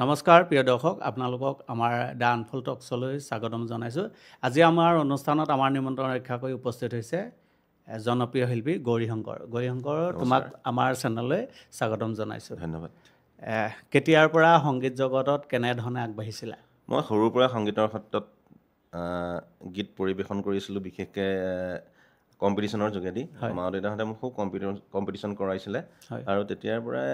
নমস্কাৰ প্ৰিয় দৰ্শক, আপোনালোকক আমাৰ দ্য আনফল্ড টক্সলৈ স্বাগতম জনাইছোঁ। আজি আমাৰ অনুষ্ঠানত আমাৰ নিমন্ত্ৰণ ৰক্ষা কৰি উপস্থিত হৈছে জনপ্ৰিয় শিল্পী গৌৰীশংকৰ। গৌৰীশংকৰ, তোমাক আমাৰ চেনেললৈ স্বাগতম জনাইছোঁ। ধন্যবাদ। কেতিয়াৰ পৰা সংগীত জগতত কেনেধৰণে আগবাঢ়িছিলা? মই সৰুৰ পৰা সংগীতৰ ক্ষেত্ৰত গীত পৰিৱেশন কৰিছিলোঁ, বিশেষকৈ কম্পিটিশ্যনৰ যোগেদি। মা দেউতাহঁতে মোক খুব কম্পিটিশ্যন কৰাইছিলে আৰু তেতিয়াৰ পৰাই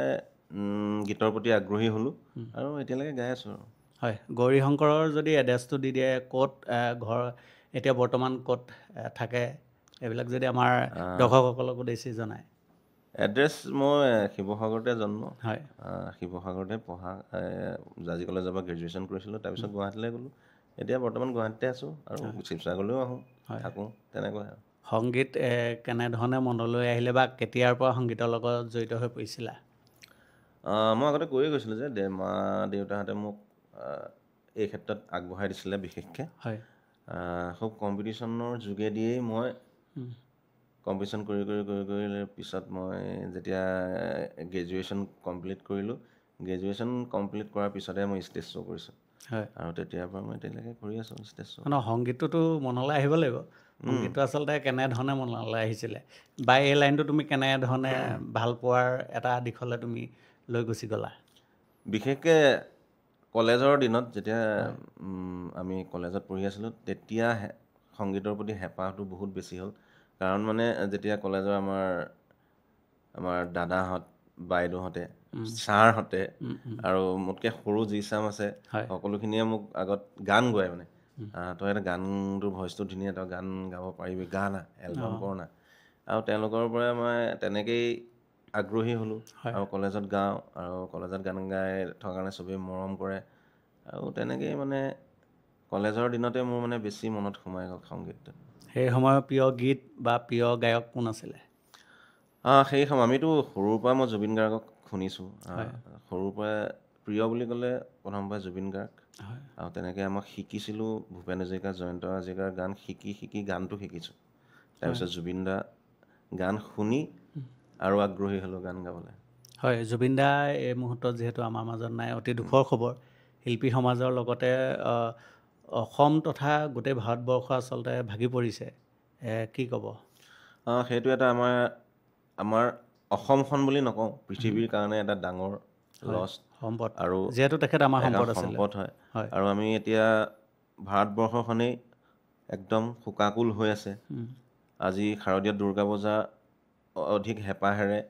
গীতৰ প্ৰতি আগ্ৰহী হ'লোঁ আৰু এতিয়ালৈকে গাই আছোঁ আৰু। হয়, গৌৰীশংকৰৰ যদি এড্ৰেছটো দি দিয়ে, ক'ত ঘৰ এতিয়া বৰ্তমান ক'ত থাকে, এইবিলাক যদি আমাৰ দৰ্শকসকলক উদ্দেশ্যি জনায়। এড্ৰেছ মই শিৱসাগৰতে জন্ম, হয়, শিৱসাগৰতে পঢ়া, জাজি কলেজৰ পৰা গ্ৰেজুৱেশ্যন কৰিছিলোঁ, তাৰপিছত গুৱাহাটীলৈ গ'লোঁ। এতিয়া বৰ্তমান গুৱাহাটীতে আছোঁ আৰু শিৱসাগৰলৈও আহোঁ, থাকোঁ, তেনেকুৱাই আৰু। সংগীত কেনেধৰণে মনলৈ আহিলে বা কেতিয়াৰ পৰা সংগীতৰ লগত জড়িত হৈ পৰিছিলা? মই আগতে কৈয়ে গৈছিলোঁ যে মা দেউতাহঁতে মোক এই ক্ষেত্ৰত আগবঢ়াই দিছিলে বিশেষকৈ। হয়, খুব কম্পিটিশ্যনৰ যোগেদিয়েই মই কম্পিটিশ্যন কৰি পিছত মই যেতিয়া গ্ৰেজুৱেশ্যন কমপ্লিট কৰিলোঁ, গ্ৰেজুৱেশ্যন কমপ্লিট কৰাৰ পিছতহে মই ষ্টেজ শ্ব' কৰিছোঁ। হয়, আৰু তেতিয়াৰ পৰা মই এতিয়ালৈকে কৰি আছোঁ ষ্টেজ শ্ব'। সংগীতটোতো মনলৈ আহিব লাগিব। সংগীতটো আচলতে কেনেধৰণে মনলৈ আহিছিলে বা এই লাইনটো তুমি কেনেধৰণে ভাল পোৱাৰ এটা দিশলৈ তুমি লৈ গুচি গ'লা? বিশেষকৈ কলেজৰ দিনত যেতিয়া আমি কলেজত পঢ়ি আছিলোঁ, তেতিয়া সংগীতৰ প্ৰতি হেঁপাহটো বহুত বেছি হ'ল। কাৰণ মানে যেতিয়া কলেজৰ আমাৰ দাদাহঁত, বাইদেউহঁতে, ছাৰহঁতে আৰু মোতকৈ সৰু যি চাম আছে, সকলোখিনিয়ে মোক আগত গান গোৱাই মানে, তই এটা গানটোৰ ভইচটো ধুনীয়া, তই গান গাব পাৰিবি, গা না, এলবাম কৰ না। আৰু তেওঁলোকৰ পৰা মই তেনেকেই আগ্ৰহী হ'লোঁ আৰু কলেজত গাওঁ আৰু কলেজত গান গাই থকাৰ কাৰণে চবেই মৰম কৰে আৰু তেনেকেই মানে কলেজৰ দিনতে মোৰ মানে বেছি মনত সোমাই গ'ল সংগীতটো। সেই সময়ৰ প্ৰিয় গীত বা প্ৰিয় গায়ক কোন আছিলে? সেই সময় আমিতো সৰুৰ পৰা মই জুবিন গাৰ্গক শুনিছোঁ। সৰুৰ পৰা প্ৰিয় বুলি ক'লে প্ৰথম পৰা জুবিন গাৰ্গ, আৰু তেনেকৈ আমাক শিকিছিলোঁ ভূপেন হাজৰিকা, জয়ন্ত হাজৰিকাৰ গান শিকি গানটো শিকিছোঁ। তাৰপিছত জুবিন দা গান শুনি আৰু আগ্ৰহী হ'লোঁ গান গাবলৈ। হয়, জুবিন দা এই মুহূৰ্তত যিহেতু আমাৰ মাজত নাই, অতি দুখৰ খবৰ। শিল্পী সমাজৰ লগতে অসম তথা গোটেই ভাৰতবৰ্ষ আচলতে ভাগি পৰিছে, কি ক'ব? সেইটো এটা আমাৰ অসমখন বুলি নকওঁ, পৃথিৱীৰ কাৰণে এটা ডাঙৰ লছ সম্পদ, আৰু যিহেতু তেখেত আমাৰ সম্পদ হয়। আৰু আমি এতিয়া ভাৰতবৰ্ষখনেই একদম শোকাকুল হৈ আছে। আজি শাৰদীয় দুৰ্গা পূজা অধিক হেঁপাহেৰে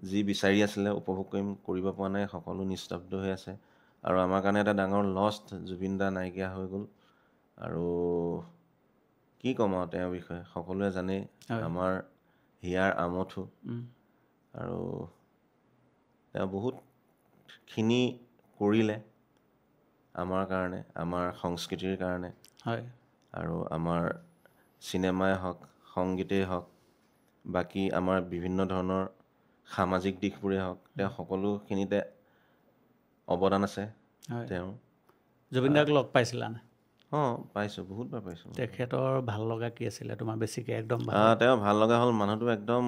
যি বিচাৰি আছিলে উপভোগ কৰিব পৰা নাই, সকলো নিস্তব্ধ হৈ আছে। আৰু আমাৰ কাৰণে এটা ডাঙৰ লষ্ট, জুবিন দা নাইকিয়া হৈ গ'ল। আৰু কি ক'ম আৰু তেওঁৰ বিষয়ে, সকলোৱে জানেই, আমাৰ হিয়াৰ আমঠু। আৰু তেওঁ বহুতখিনি কৰিলে আমাৰ কাৰণে, আমাৰ সংস্কৃতিৰ কাৰণে। আৰু আমাৰ চিনেমাই হওক, সংগীতেই হওক, বাকী আমাৰ বিভিন্ন ধৰণৰ সামাজিক দিশবোৰেই হওক, তেওঁ সকলোখিনিতে অৱদান আছে তেওঁৰ। জুবিন দাক লগ পাইছিলানে? পাইছোঁ, বহুতবাৰ পাইছোঁ। তেখেতৰ ভাল লগা কি আছিলে তোমাৰ বেছিকৈ একদম? তেওঁ ভাল লগা হ'ল মানুহটো একদম,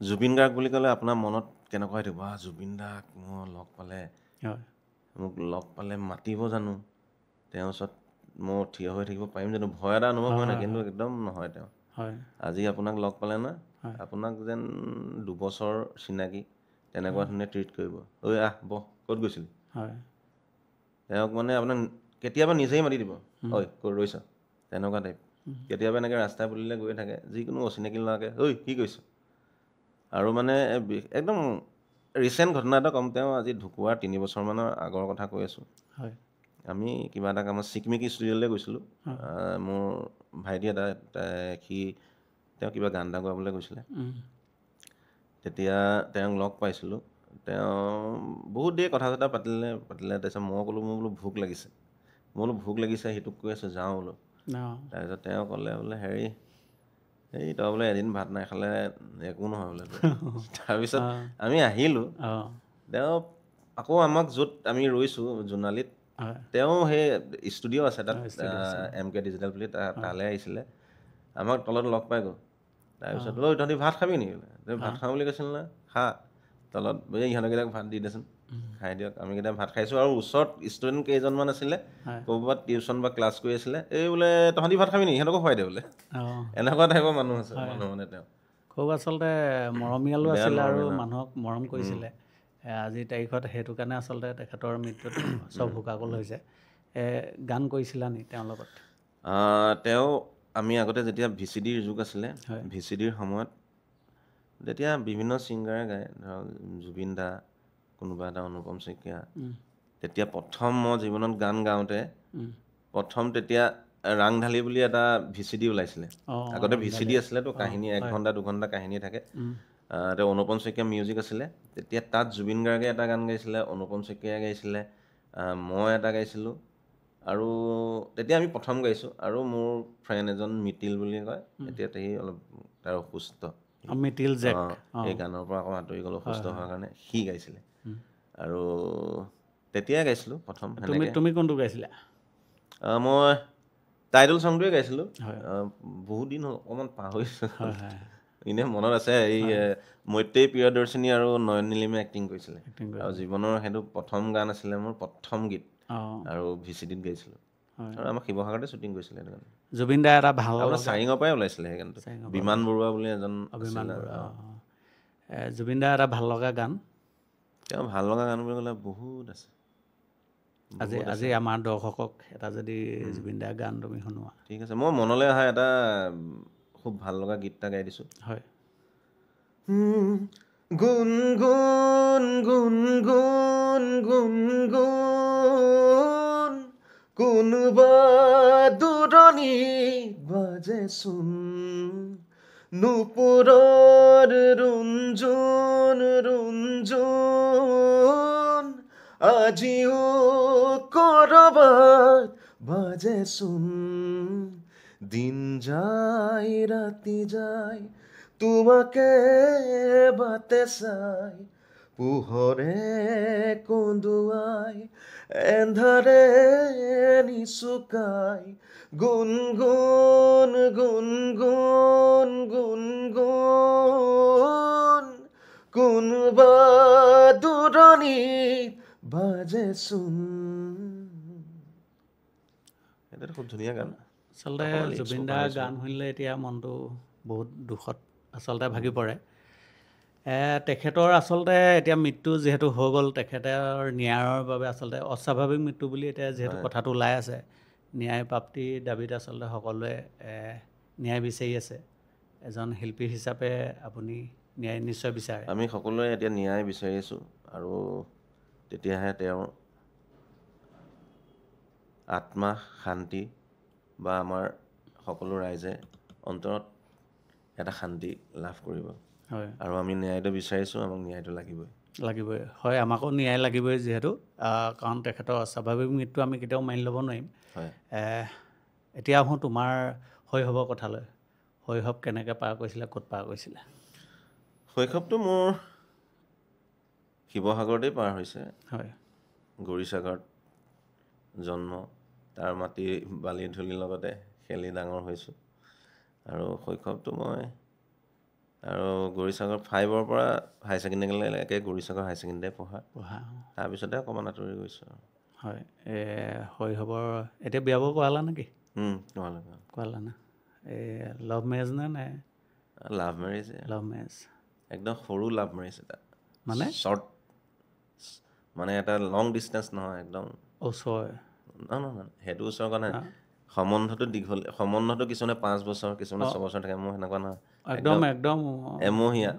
জুবিন গাৰ্গ বুলি ক'লে আপোনাৰ মনত কেনেকুৱা হৈ থাকিব, জুবিন দাক মই লগ পালে, মোক লগ পালে মাতিব জানো, তেওঁৰ ওচৰত মই থিয় হৈ থাকিব পাৰিম জানো, ভয় এটা অনুভৱ হয় নাই, কিন্তু একদম নহয় তেওঁ। আজি আপোনাক লগ পালে না, আপোনাক যেন দুবছৰ চিনাকি তেনেকুৱা ধৰণে ট্ৰিট কৰিব। ঐ আহ বহ, ক'ত গৈছিলি? তেওঁক মানে আপোনাক কেতিয়াবা নিজেই মাতি দিব, ঐ ক'ত ৰৈছ, তেনেকুৱা টাইপ। কেতিয়াবা এনেকৈ ৰাস্তা পদূলিলে গৈ থাকে, যিকোনো অচিনাকি ল'ৰাকে, ঐ কি কৰিছ? আৰু মানে একদম ৰিচেণ্ট ঘটনা এটা ক'ম, তেওঁ আজি ঢুকুৱাৰ 3 বছৰমানৰ আগৰ কথা কৈ আছোঁ। আমি কিবা এটা কামত চিকমিকি ষ্টুডিঅ'লৈ গৈছিলোঁ। মোৰ ভাইটি এটা, তেওঁ কিবা গান এটা গোৱাবলৈ গৈছিলে। তেতিয়া তেওঁক লগ পাইছিলোঁ। তেওঁ বহুত দেৰি কথা চথা পাতিলে। তাৰপিছত মই ক'লোঁ, মোৰ বোলো ভোক লাগিছে। ভোক লাগিছে, সেইটোক কৈ আছোঁ যাওঁ বোলো। তাৰপিছত তেওঁ ক'লে বোলে তই বোলে এদিন ভাত নাখালে একো নহয় বোলে। তাৰপিছত আমি আহিলোঁ। তেওঁ আকৌ আমাক য'ত আমি ৰৈছোঁ জোনালীত, তেওঁ সেই ষ্টুডিঅ' আছে তাত, MK ডিজিটেল বুলি, তালৈ আহিছিলে। আমাক তলত লগ পাই গ'ল। তাৰপিছত তহঁতি ভাত খাবি নেকি? তই ভাত খাওঁ বুলি কৈছিল না, খা তলত, ইহঁতকেইটাক ভাত দি দেচোন। খাই দিয়ক আমি কেইটা ভাত খাইছোঁ আৰু ওচৰত ষ্টুডেণ্ট কেইজনমান আছিলে হয়। ক'ৰবাত টিউশ্যন বা ক্লাছ কৰি আছিলে এই বোলে তহঁতি ভাত খাবি নি সিহঁতকো খুৱাই দে বোলে অঁ এনেকুৱা টাইপৰ মানুহ আছে মানুহ মানে তেওঁ খুব আচলতে মৰমীয়ালো বেয়া আছিলে আৰু নৰমীয়াল, মানুহক মৰম কৰিছিলে আজিৰ তাৰিখত সেইটো কাৰণে আচলতে তেখেতৰ মৃত্যুত চব শোকাকুল হৈছে গান কৰিছিলা নি তেওঁৰ লগত তেওঁ আমি আগতে যেতিয়া VCDৰ যুগ আছিলে হয়। VCDৰ সময়ত তেতিয়া বিভিন্ন ছিংগাৰে গায় ধৰক জুবিন দা কোনোবা এটা অনুপম শইকীয়া তেতিয়া প্ৰথম মই জীৱনত গান গাওঁতে প্ৰথম তেতিয়া ৰাংঢালি বুলি এটা VCD ওলাইছিলে আগতে VCD আছিলেতো কাহিনী 1 ঘণ্টা 2 ঘণ্টা কাহিনী থাকে তেওঁ অনুপম শইকীয়া মিউজিক আছিলে তেতিয়া তাত জুবিন গাৰ্গে এটা গান গাইছিলে অনুপম শইকীয়াই গাইছিলে মই এটা গাইছিলোঁ আৰু তেতিয়া আমি প্ৰথম গাইছোঁ আৰু মোৰ ফ্ৰেণ্ড এজন মিতিল বুলি কয় এতিয়া সি অলপ তাৰ অসুস্থ মিতিল জেক এই গানৰ পৰা আকৌ আঁতৰি গ'ল অসুস্থ হোৱাৰ কাৰণে সি গাইছিলে আৰু তেতিয়াই গাইছিলোঁ প্ৰথম সেনেকৈ তুমি কোনটো গাইছিলা মই টাইটেল চংটোৱে গাইছিলোঁ হয়। বহুত দিন হ'ল অকণমান পাহৰিছোঁ হয় হয় এনেই মনত আছে এই মৈত্ৰেয়ী প্ৰিয়দৰ্শিনী আৰু নয়ন নীলিমে এক্টিং কৰিছিলে এক্টিং আৰু জীৱনৰ সেইটো প্ৰথম গান আছিলে মোৰ প্ৰথম গীত অঁ আৰু VCDত গাইছিলোঁ আৰু আমাৰ শিৱসাগৰতে শ্বুটিং কৰিছিলে সেইটো গান জুবিন দাৰ এটা ভাল আপোনাৰ চাৰিঙৰ পৰাই ওলাইছিলে সেই গানটো বিমান বৰুৱা বুলি এজন অভিমান আছিলে জুবিন দাৰ এটা ভাল লগা গান তেওঁ ভাল লগা গান বুলি ক'লে বহুত আছে আজি আমাৰ দৰ্শকক এটা যদি জুবিন দাৰ গান তুমি শুনোৱা ঠিক আছে মই মনলৈ অহা এটা খুব ভাল লগা গীত এটা গাই দিছোঁ হয় গুণ গুণ গুণ গুণ গুণ গুণ কোনোবা দূৰণিত বাজেচোন নুপুৰৰ ৰুঞ্জুন ৰুঞ্জুন আজিও কৰবাত বাজেচোন দিন যায় ৰাতি যায় তোমাকে বাটে চাই পোহৰে কন্দুৱাই এন্ধাৰে নিচুকাই গুণ গুণ গুণ গুণ গুণ গুণ কোনোবা দূৰণিত বাজেচোন এটা খুব ধুনীয়া গান আচলতে জুবিন দাৰ গান শুনিলে এতিয়া মনটো বহুত দুখত আচলতে ভাগি পৰে তেখেতৰ আচলতে এতিয়া মৃত্যু যিহেতু হৈ গ'ল তেখেতৰ ন্যায়ৰ বাবে আচলতে অস্বাভাৱিক মৃত্যু বুলি এতিয়া যিহেতু কথাটো ওলাই আছে ন্যায় প্ৰাপ্তিৰ দাবীত আচলতে সকলোৱে ন্যায় বিচাৰি আছে এজন শিল্পী হিচাপে আপুনি ন্যায় নিশ্চয় বিচাৰে আমি সকলোৱে এতিয়া ন্যায় বিচাৰি আছোঁ আৰু তেতিয়াহে তেওঁৰ আত্মা শান্তি বা আমাৰ সকলো ৰাইজে অন্তৰত এটা শান্তি লাভ কৰিব হয় আৰু আমি ন্যায়টো বিচাৰিছোঁ আমাক ন্যায়টো লাগিবই হয় আমাকো ন্যায় লাগিবই যিহেতু কাৰণ তেখেতৰ অস্বাভাৱিক মৃত্যু আমি কেতিয়াও মানি ল'ব নোৱাৰিম হয় এতিয়া আহোঁ তোমাৰ শৈশৱৰ কথালৈ শৈশৱ কেনেকৈ পাৰ কৰিছিলে ক'ত পাৰ কৰিছিলে শৈশৱটো মোৰ শিৱসাগৰতেই পাৰ হৈছে হয় গৌৰীসাগৰত জন্ম তাৰ মাটি বালি ধূলিৰ লগতে খেলি ডাঙৰ হৈছোঁ আৰু শৈশৱটো মই আৰু গৌৰীসাগৰ 5ৰ পৰা হাই ছেকেণ্ডেৰীলৈকে গৌৰীসাগৰ হাই ছেকেণ্ডেৰী পঢ়া তাৰপিছতে অকণমান আঁতৰি গৈছোঁ হয় শৈশৱৰ এতিয়া বিয়া বাৰু কৰালা নেকি কৰালা না লাভ মেৰেজ নে লাভ মেৰেজ একদম সৰু লাভ মেৰেজ এটা মানে শ্বৰ্ট মানে এটা লং ডিষ্টেঞ্চ নহয় একদম ওচৰ নহয় সেইটো ওচৰৰ কাৰণে সম্বন্ধটো দীঘল সম্বন্ধটো কিছুমানে 5 বছৰ কিছুমানে 6 বছৰ থাকে মোৰ সেনেকুৱা নহয় একদম একদম এমহীয়া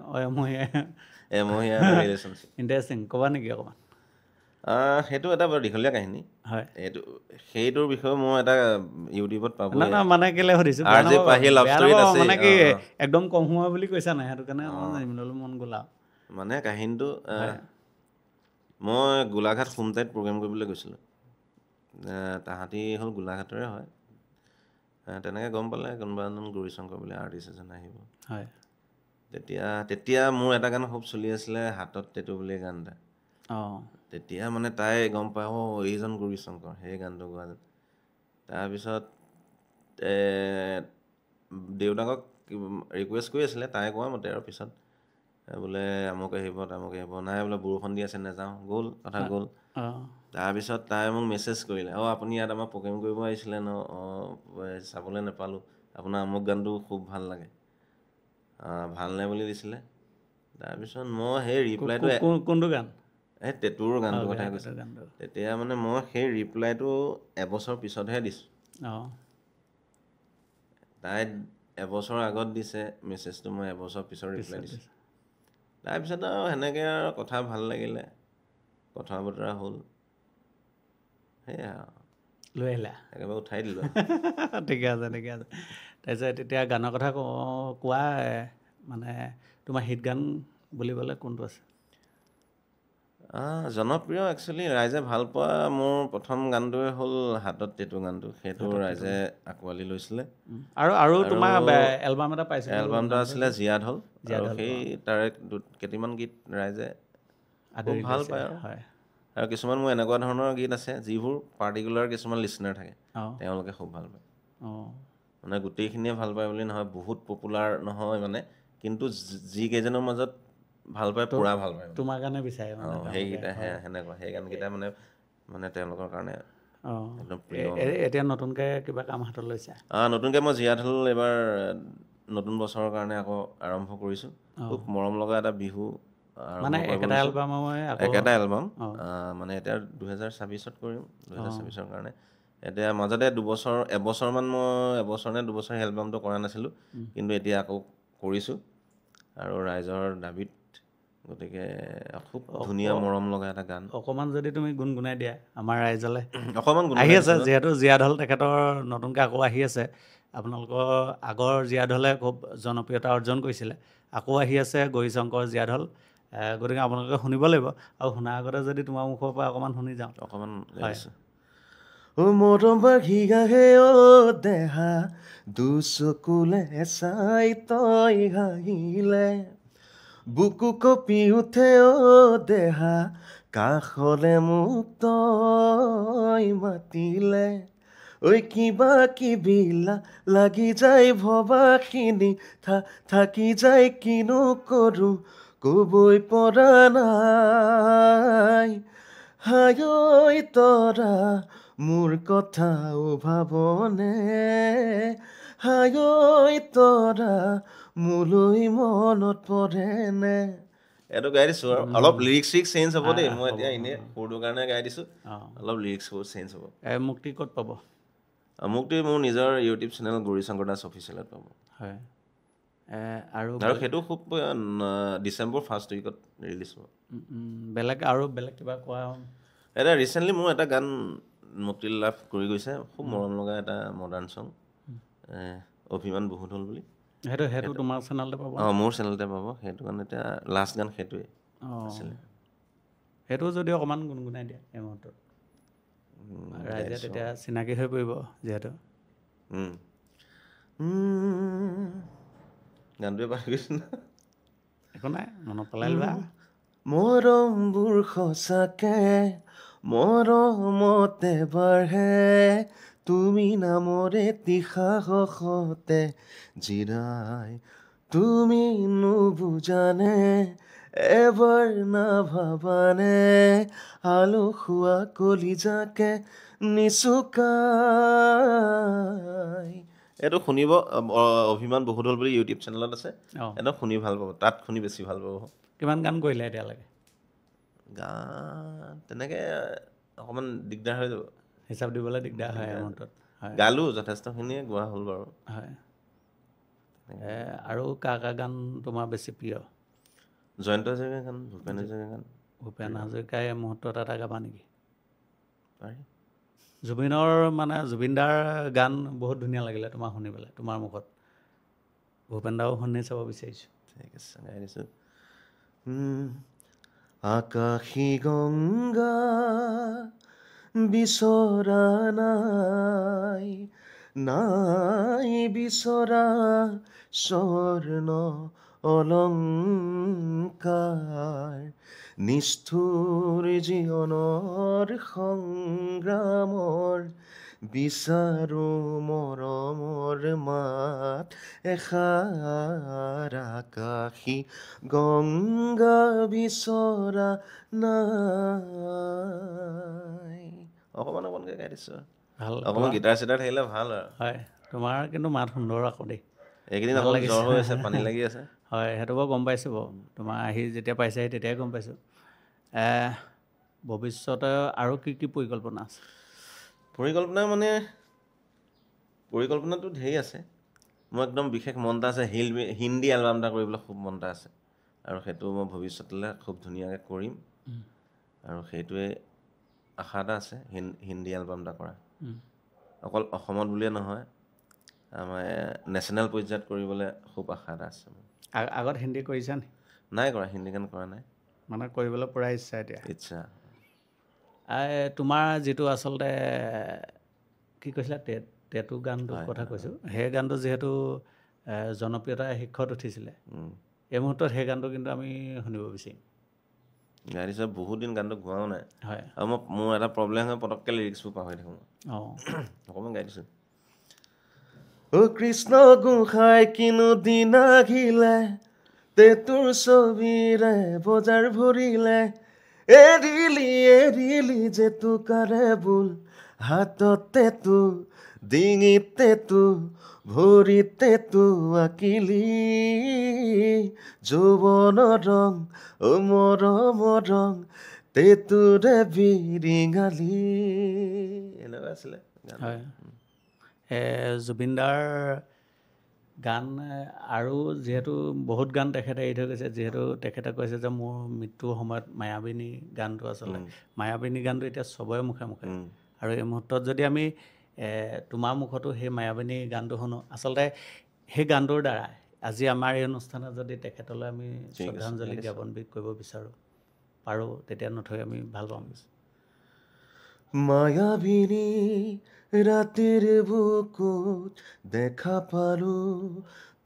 ৰিলেশ্যনশ্বিপ ইণ্টাৰেষ্টিং ক'বা নেকি অকণমান সেইটো এটা বৰ দীঘলীয়া কাহিনী হয় সেইটোৰ বিষয়ে মই এটা ইউটিউবত পাব মানে কেলে সুধিছোঁ মানে কি একদম কম সময় বুলি কৈছা নাই সেইটো কাৰণে অকণমান জানিবলৈ মন গ'ল আৰু মানে কাহিনীটো মই গোলাঘাট হোমটাইত প্ৰগ্ৰেম কৰিবলৈ গৈছিলোঁ তাহাঁতি হ'ল গোলাঘাটৰে হয় তেনেকৈ গম পালে কোনোবা এজন গৌৰীশংকৰ বুলি আৰ্টিষ্ট এজন আহিব হয় তেতিয়া মোৰ এটা গান খুব চলি আছিলে হাতত টেটু বুলি গান এটা তেতিয়া মানে তাই গম পায় এইজন গৌৰীশংকৰ সেই গানটো গোৱা যেন তাৰপিছত দেউতাকক ৰিকুৱেষ্ট কৰি আছিলে তাই কোৱা মতে আৰু পিছত বোলে আমুক আহিব তামুক আহিব, নাই বোলে বৰষুণ দি আছে নাযাওঁ, গ'ল কথা গ'ল। তাৰপিছত তাই মোক মেছেজ কৰিলে, আপুনি ইয়াত আমাৰ প্ৰগ্ৰেম কৰিব আহিছিলে ন, চাবলৈ নাপালোঁ, আপোনাৰ আমুক গানটো খুব ভাল লাগে, ভালনে বুলি দিছিলে। তাৰপিছত মই সেই ৰিপ্লাইটো কোনটো গান? এই টেটুৰ গানটোৰ কথা কৈছোঁ। তেতিয়া মানে মই সেই ৰিপ্লাইটো এবছৰ পিছতহে দিছোঁ। তাই এবছৰ আগত দিছে মেছেজটো, মই এবছৰ পিছত ৰিপ্লাই দিছোঁ। তাৰপিছত আৰু সেনেকৈ আৰু কথা ভাল লাগিলে, কথা বতৰা হ'ল, সেয়া লৈ আহিলা একেবাৰে উঠাই দিলোঁ। ঠিকে আছে ঠিকে আছে। তাৰপিছত তেতিয়া গানৰ কথা কোৱা, মানে তোমাৰ হিট গান বুলিবলৈ কোনটো আছে? জনপ্ৰিয় একচুৱেলি ৰাইজে ভাল পোৱা মোৰ প্ৰথম গানটোৱে হ'ল হাতত টেটু গানটো, সেইটো ৰাইজে আঁকোৱালি লৈছিলে। আৰু তোমাৰ এলবাম এটা পাইছিলোঁ, এলবামটো আছিলে জিয়াদ হল, আৰু সেই তাৰে কেইটামান গীত ৰাইজে খুব ভাল পায়। আৰু কিছুমান মোৰ এনেকুৱা ধৰণৰ গীত আছে যিবোৰ পাৰ্টিকুলাৰ কিছুমান লিচনাৰ থাকে, তেওঁলোকে খুব ভাল পায়। মানে গোটেইখিনিয়ে ভাল পায় বুলি নহয়, বহুত পপুলাৰ নহয় মানে, কিন্তু যিকেইজনৰ মাজত ভাল পায়, পুৰা ভাল পায়, তোমাৰ কাৰণে বিচাৰে সেইকেইটা সেনেকুৱা, সেই গানকেইটা মানে তেওঁলোকৰ কাৰণে একদম প্ৰিয়। এতিয়া নতুনকৈ কিবা কাম হাতত লৈছা? নতুনকৈ মই জিয়াদ হল এইবাৰ নতুন বছৰৰ কাৰণে আকৌ আৰম্ভ কৰিছোঁ। খুব মৰম লগা এটা বিহু মানে একেটা এলবাম, মানে এতিয়া 2026ত কৰিম, 2026ৰ কাৰণে। এতিয়া মাজতে এবছৰমান মই এবছৰ নে দুবছৰ এলবামটো কৰা নাছিলোঁ, কিন্তু এতিয়া আকৌ কৰিছোঁ আৰু ৰাইজৰ দাবীত, গতিকে খুব ধুনীয়া মৰম লগা এটা গান। অকণমান যদি তুমি গুণগুণাই দিয়া আমাৰ ৰাইজলৈ। অকণমান আহি আছে যিহেতু জিয়াদ হল তেখেতৰ নতুনকৈ আকৌ আহি আছে, আপোনালোকৰ আগৰ জিয়াদ হলে খুব জনপ্ৰিয়তা অৰ্জন কৰিছিলে, আকৌ আহি আছে গৌৰীশংকৰ জিয়াদ হল, গতিকে আপোনালোকে শুনিব লাগিব। আৰু শুনাৰ আগতে যদি তোমাৰ মুখৰ পৰা অকণমান শুনি যাওঁ। অকণমান গাইছোঁ। মৰম বাঢ়ি আহে দেহা, দুচকুলে চাই তই হাঁহিলে, বুকু কঁপি উঠে দেহা, কাষলে মোক তই মাতিলে, কিবা কিবিলা লাগি যায় ভবাখিনি, থাকি যায় কিনো কৰোঁ কবই পৰা নাই, হায়ৈ তৰা মোৰ কথাও ভাবনে, হায়ৈ তৰা মোলৈ মনত পৰেনে। এইটো গাই দিছোঁ আৰু অলপ লিৰিক্স চেঞ্জ হ'ব দেই, মই এতিয়া এনেই সুৰটোৰ কাৰণে গাই দিছোঁ, অলপ লিৰিক্সবোৰ চেঞ্জ হ'ব। মুক্তি ক'ত পাব? মুক্তি মোৰ নিজৰ ইউটিউব চেনেল গৌৰীশংকৰ দাস অফিচিয়েলত পাব। হয়, আৰু সেইটো খুব ডিচেম্বৰ 1st উইকত ৰিলিজ হ'ব। বেলেগ কিবা কোৱা? এতিয়া ৰিচেণ্টলি মোৰ এটা গান মুক্তি লাভ কৰি গৈছে, খুব মৰম লগা এটা মডাৰ্ণ চং, অভিমান বহুত হ'ল বুলি। সেইটো তোমাৰ চেনেলতে পাব? মোৰ চেনেলতে পাব। সেইটো কাৰণে এতিয়া লাষ্ট গান সেইটোৱে আছিলে। সেইটো যদি অকণমান গুণগুণাই দিয়া এই মুহূৰ্তত, ৰাইজে তেতিয়া চিনাকি হৈ পৰিব যিহেতু। গানটোৱে পাহৰি গৈছোঁ ন। একো নাই, মনত পেলাই লোৱা। মৰমবোৰ সঁচাকে মৰমতে বাঢ়ে, তুমি নামৰে সাহসতে জিৰাই, তুমি নুবুজানে এবাৰ নাভাবানে, আলসুৱা কলিজাকে নিচুকাই। এইটো শুনিব, অভিমান বহুত হ'ল বুলি ইউটিউব চেনেলত আছে, এইটো শুনি ভাল পাব, তাত শুনি বেছি ভাল পাব। কিমান গান কৰিলে এতিয়ালৈকে? গান তেনেকৈ অকণমান দিগদাৰ হৈ যাব, হিচাপ দিবলৈ দিগদাৰ হয় মুহূৰ্তত। গালোঁ যথেষ্টখিনিয়ে গোৱা হ'ল বাৰু। হয়, আৰু কাৰ গান তোমাৰ বেছি প্ৰিয়? জয়ন্ত হাজৰিকাৰ গান, ভূপেন হাজৰিকাৰ গান। ভূপেন হাজৰিকাৰ এই মুহূৰ্তত এটা গাবা নেকি? পাৰি। জুবিনদাৰ গান বহুত ধুনীয়া লাগিলে তোমাৰ শুনি পেলাই, তোমাৰ মুখত। ভূপেন দাও শুনি চাব বিচাৰিছোঁ। ঠিক আছে, গাই দিছোঁ। আকাশী গংগা বিচৰা নাই, নাই বিচৰা স্বৰ্ণ অলংকাৰ, নিষ্ঠুৰ জীৱনৰ সংগ্ৰামৰ বিচাৰো মৰমৰ মাত এষাৰ আকাশী গংগা বিচৰা নাই। অকণমান অকণমানকৈ গাই দিছোঁ। ভাল অকণমান গীটাৰ চিটাৰ থাকিলে ভাল আৰু। হয়, তোমাৰ কিন্তু মাত সুন্দৰ আকৌ দেই। এইকেইদিন অকণ জ্বৰ হৈ আছে, পানী লাগি আছে। হয়, সেইটো বাৰু গম পাইছোঁ বাৰু। তোমাৰ আহি যেতিয়া পাইছেহি তেতিয়াই গম পাইছোঁ। ভৱিষ্যতে আৰু কি কি পৰিকল্পনা আছে? পৰিকল্পনা মানে পৰিকল্পনাটো ঢেৰ আছে। মোৰ একদম বিশেষ মন এটা আছে, হিন্দী এলবাম এটা কৰিবলৈ খুব মন এটা আছে। আৰু সেইটো মই ভৱিষ্যতলৈ খুব ধুনীয়াকৈ কৰিম। আৰু সেইটোৱে আশা এটা আছে, হিন্দী এলবাম এটা কৰা। অকল অসমত বুলিয়ে নহয়, আমাৰ নেশ্যনেল পৰ্যায়ত কৰিবলৈ খুব আশা এটা আছে। আগত হিন্দী কৰিছা নি? নাই কৰা, হিন্দী গান কৰা নাই। মানে কৰিবলৈ পূৰা ইচ্ছা এতিয়া? ইচ্ছা। তোমাৰ যিটো আচলতে কি কৈছিলা, টেটু গানটোৰ কথা কৈছোঁ, সেই গানটো যিহেতু জনপ্ৰিয়তাৰ শীৰ্ষত উঠিছিলে, এই মুহূৰ্তত সেই গানটো কিন্তু আমি শুনিব বিচাৰিম। গাই দিছোঁ, বহুত দিন গানটো গোৱাও নাই। হয়। আৰু মোৰ এটা প্ৰব্লেম হয়, পটককৈ লিৰিক্সবোৰ পাহৰি থাকোঁ। অঁ, অকণমান গাই দিছোঁ। অ' কৃষ্ণ গোসাঁই কিনো দিন আহিলে, তেতুৰ ছবিৰে বজাৰ ভৰিলে, এৰিলি জেতুকাৰে বোল, হাততে তো, ডিঙিতে তো, ভৰিতে তো আঁকিলি, যৌৱনৰ ৰং, অ' মৰমৰ ৰং, তেতুৰে বিৰিঙালি। এনেকুৱা আছিলে। হয়। জুবিনদাৰ গান আৰু যিহেতু বহুত গান তেখেতে এৰি থৈ গৈছে, যিহেতু তেখেতে কৈছে যে মোৰ মৃত্যুৰ সময়ত মায়াবিনী গানটো আচলতে, মায়াবিনী গানটো এতিয়া চবৰে মুখে মুখে। আৰু এই মুহূৰ্তত যদি আমি তোমাৰ মুখতো সেই মায়াবিনী গানটো শুনো, আচলতে সেই গানটোৰ দ্বাৰা আজি আমাৰ এই অনুষ্ঠানত যদি তেখেতলৈ আমি শ্ৰদ্ধাঞ্জলি জ্ঞাপন কৰিব বিচাৰোঁ, পাৰোঁ, তেতিয়া নথৈ আমি ভাল পাম। মায়াবিনী ৰাতিৰ বুকুত দেখা পালো,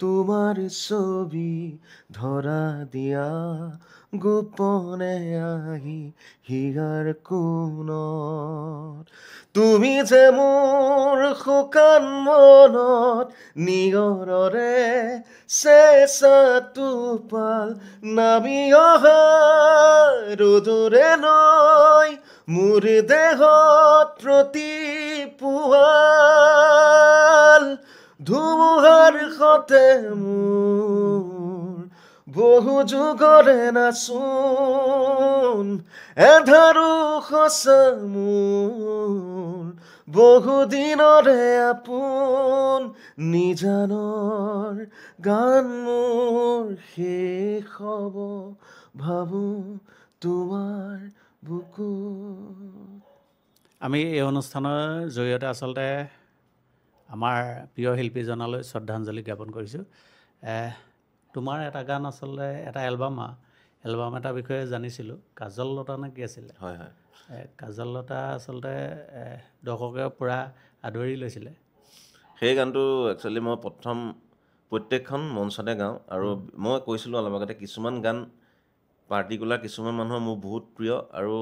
তোমাৰ ছবি ধৰা দিয়া, গোপনে আহি হিয়াৰ কোণত, তুমি যে মোৰ শুকান মনত নিয়ৰৰে চেঁচা টোপাল, নামি অহা ৰ'দৰে নৈ মোৰ দেহত প্ৰতিপুৱাল, ধুমুহাৰ সতে মোৰ বহু যুগৰে নাচোন, এধাৰো সঁচা মোৰ বহু দিনৰে আপোন, নিজানৰ গান মোৰ শেষ হ'ব ভাবোঁ তোমাৰ বুকুত। আমি এই অনুষ্ঠানৰ জৰিয়তে আচলতে আমাৰ প্ৰিয় শিল্পীজনলৈ শ্ৰদ্ধাঞ্জলি জ্ঞাপন কৰিছোঁ। তোমাৰ এটা গান আচলতে এটা এলবাম এটাৰ বিষয়ে জানিছিলোঁ, কাজল লতা নে কি আছিলে? হয় হয়। কাজল লতা আচলতে দৰ্শকে পূৰা আদৰি লৈছিলে। সেই গানটো একচুৱেলি মই প্ৰত্যেকখন মঞ্চতে গাওঁ। আৰু মই কৈছিলোঁ অলপ আগতে, কিছুমান গান পাৰ্টিকুলাৰ কিছুমান মানুহৰ মোৰ বহুত প্ৰিয়, আৰু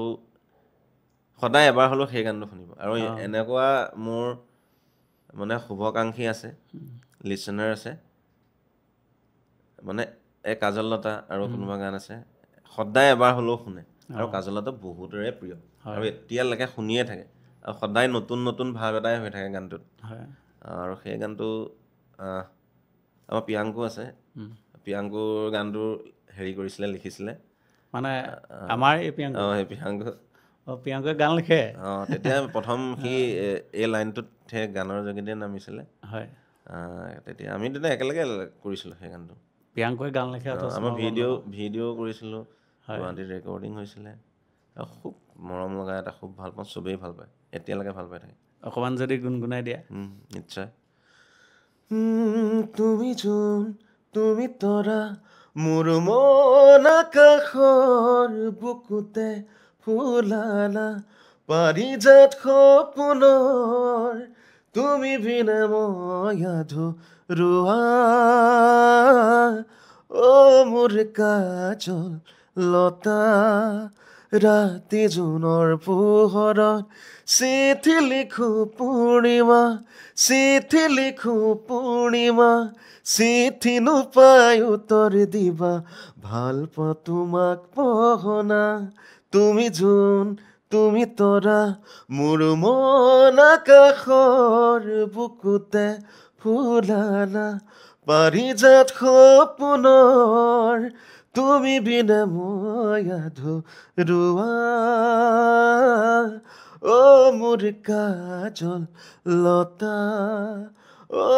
সদায় এবাৰ হ'লেও সেই গানটো শুনিব। আৰু এনেকুৱা মোৰ মানে শুভাকাংক্ষী আছে, লিচনাৰ আছে, মানে এই কাজল লতা আৰু কোনোবা গান আছে সদায় এবাৰ হ'লেও শুনে। আৰু কাজল লতা বহুতৰে প্ৰিয়, আৰু এতিয়ালৈকে শুনিয়ে থাকে, আৰু সদায় নতুন নতুন ভাৱ এটাই হৈ থাকে গানটোত। আৰু সেই গানটো আমাৰ প্ৰিয়াংকু আছে, প্ৰিয়াংকুৰ গানটো কৰিছিলে, লিখিছিলে। মানে আমাৰ এই প্ৰিয়াংকু? অঁ, সেই প্ৰিয়াংকু। অঁ, প্ৰিয়াংকুৱে গান লিখে? অঁ, তেতিয়া প্ৰথম সি এই লাইনটোত সেই গানৰ যোগেদিয়ে নামিছিলে। হয়। তেতিয়া আমি একেলগে কৰিছিলোঁ সেই গানটো। প্ৰিয়াংকুৱে গান লিখে? আমাৰ ভিডিঅ' কৰিছিলোঁ, গুৱাহাটীত ৰেকৰ্ডিং হৈছিলে। আৰু খুব মৰম লগা এটা, খুব ভাল পাওঁ, চবেই ভাল পায়, এতিয়ালৈকে ভাল পাই থাকে। অকণমান যদি গুণগুণাই দিয়া। নিশ্চয়। তুমি যোন, তুমি তৰা, মোৰ মন আকাশৰ বুকুতে ফুলালা, পাৰিজাত সপোনৰ, তুমি বিনে মই আধৰুৱা, অ' মোৰ কাজল লতা, ৰাতি জোনৰ পোহৰত চিঠি লিখো পূৰ্ণিমা, চিঠি লিখো পূৰ্ণিমা, চিঠি নোপাই উত্তৰ দিবা, ভাল পাওঁ তোমাক পহনা, তুমি জোন তুমি তৰা, মোৰ মন আকাশৰ বুকুতে ফুলালা, পাৰিজাত সপোনৰ তুমি বিনে মই আধৰুৱা, অ মোৰ কাজল লতা, অ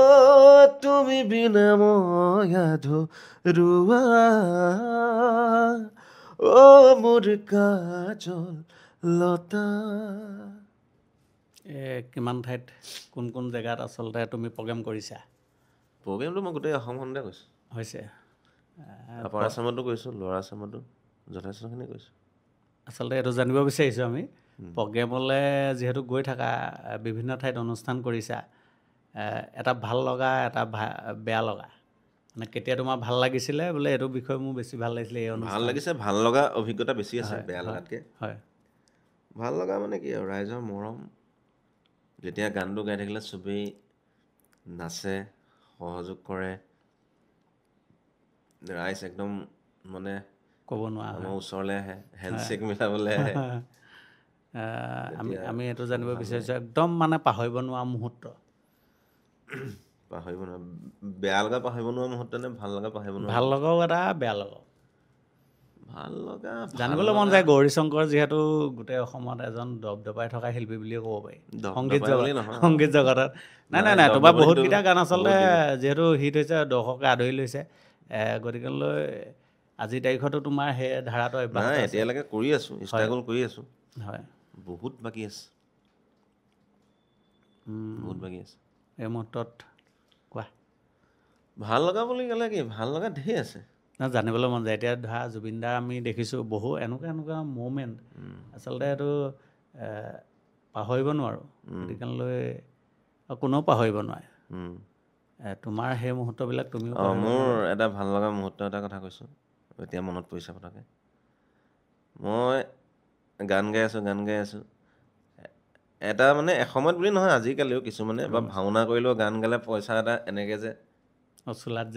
তুমি বিনে মই আধৰুৱা, অ মোৰ কাজল লতা। কিমান ঠাইত কোন কোন জেগাত আচলতে তুমি প্ৰগ্ৰেম কৰিছা? প্ৰগ্ৰেমটো মই গোটেই অসমখনতে কৈছোঁ। হৈছে আপাৰ আছামতো কৈছোঁ, ল'ৱাৰ আছামতো যথেষ্টখিনি কৈছোঁ। আচলতে এইটো জানিব বিচাৰিছোঁ আমি, প্ৰগ্ৰেমলৈ যিহেতু গৈ থাকা, বিভিন্ন ঠাইত অনুষ্ঠান কৰিছা, এটা ভাল লগা এটা বেয়া লগা, মানে কেতিয়া তোমাৰ ভাল লাগিছিলে বোলে এইটো বিষয়ে মোৰ বেছি ভাল লাগিছিলে এই অনুষ্ঠান? ভাল লাগিছে, ভাল লগা অভিজ্ঞতা বেছি আছে বেয়া হয়, লগাতকৈ। হয়। ভাল লগা মানে কি আৰু ৰাইজৰ মৰম, যেতিয়া গানটো গাই থাকিলে চবেই নাচে, সহযোগ কৰে, ৰাইজ একদম মানে ক'ব নোৱাৰা আমাৰ হয়। ওচৰলৈ আহে, হেণ্ডশ্বেক মিলাবলৈ আহে। আমি এইটো জানিব বিচাৰিছোঁ, একদম মানে পাহৰিব নোৱাৰা মুহূৰ্ত। পাহৰিব নোৱাৰা, বেয়া লগা পাহৰিব নোৱাৰা মুহূৰ্ত নে ভাল লগা পাহৰিব নোৱাৰা? ভাল লগাও এটা, বেয়া লগাও। ভাল লগা জানিবলৈ মন যায়, গৌৰী শংকৰ যিহেতু গোটেই অসমত এজন দবদবাই থকা শিল্পী বুলিয়ে ক'ব পাৰি, সংগীত জগতত। নাই, তোমাৰ বহুতকেইটা গান আচলতে যিহেতু হিট হৈছে, দৰ্শকে আদৰি লৈছে, গতিকেলৈ আজিৰ তাৰিখতো তোমাৰ সেই ধাৰাটো অব্যাহত নাই, আছে। এতিয়ালৈকে কৰি আছোঁ, ষ্ট্ৰাগল কৰি আছোঁ। হয়, বহুত বাকী আছে, বহুত বাকী আছে। এই মুহূৰ্তত কোৱা। ভাল লগা বুলি ক'লে কি, ভাল লগা ঢেৰ আছে। জানিবলৈ মন যায়, এতিয়া ধৰা জুবিন দাৰ আমি দেখিছোঁ বহু এনেকুৱা মুভমেণ্ট, আচলতে এইটো পাহৰিব নোৱাৰোঁ, গতিকেলৈ কোনেও পাহৰিব নোৱাৰে। তোমাৰ সেই মুহূৰ্তবিলাক তুমিও মোৰ এটা ভাল লগা মুহূৰ্ত এটা কথা কৈছোঁ, এতিয়া মনত পৰিছে পটককৈ। মই গান গাই আছোঁ, এটা মানে এসময়ত বুলি নহয়, আজিকালিও কিছুমানে বা ভাওনা কৰিলেও গান গালে পইচা এটা এনেকৈ যে চোলাত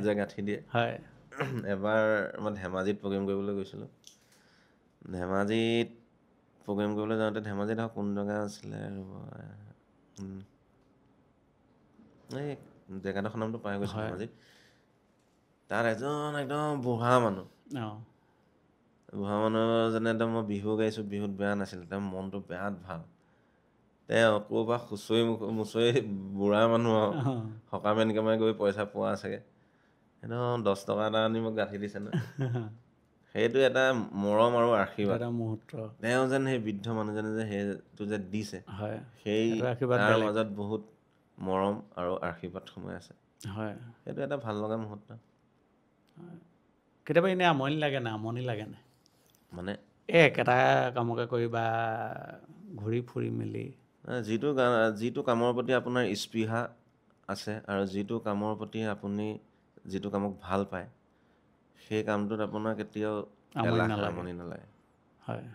যে গাঁঠি দিয়ে। হয়। এবাৰ মই ধেমাজিত প্ৰগ্ৰেম কৰিবলৈ গৈছিলোঁ। ধেমাজিত প্ৰগ্ৰেম কৰিবলৈ যাওঁতে, ধেমাজিত কোন জেগা আছিলে, এই জেগাডোখৰ নামটো পাই গৈছোঁ ধেমাজিত। তাত এজন একদম বুঢ়া মানুহজনে একদম মই বিহু গাইছোঁ, বিহুত বেয়া নাছিল, তেওঁ মনটো বিৰাট ভাল। তেওঁ ক'ৰবাত খুচৰি মুচৰি বুঢ়া মানুহ আৰু সকামে নিকামে গৈ পইচা পোৱা চাগে, একদম 10 টকা এটা আনি মোক গাঁঠি দিছে ন। সেইটো এটা মৰম আৰু আশীৰ্বাদ। তেওঁ যেন সেই বৃদ্ধ মানুহজনে যে সেইটো যে দিছে, সেই তাৰ মাজত বহুত মৰম আৰু আশীৰ্বাদ সোমাই আছে। সেইটো এটা ভাল লগা মুহূৰ্ত। কেতিয়াবা এনেই আমনি লাগে নাই? মানে একেটা কামকে কৰি বা ঘূৰি ফুৰি মেলি, যিটো কামৰ প্ৰতি আপোনাৰ স্পৃহা আছে আৰু যিটো কামৰ প্ৰতি আপুনি যিটো কামক ভাল পায়, সেই কামটোত আপোনাৰ কেতিয়াও আমনি নালাগে। হয়,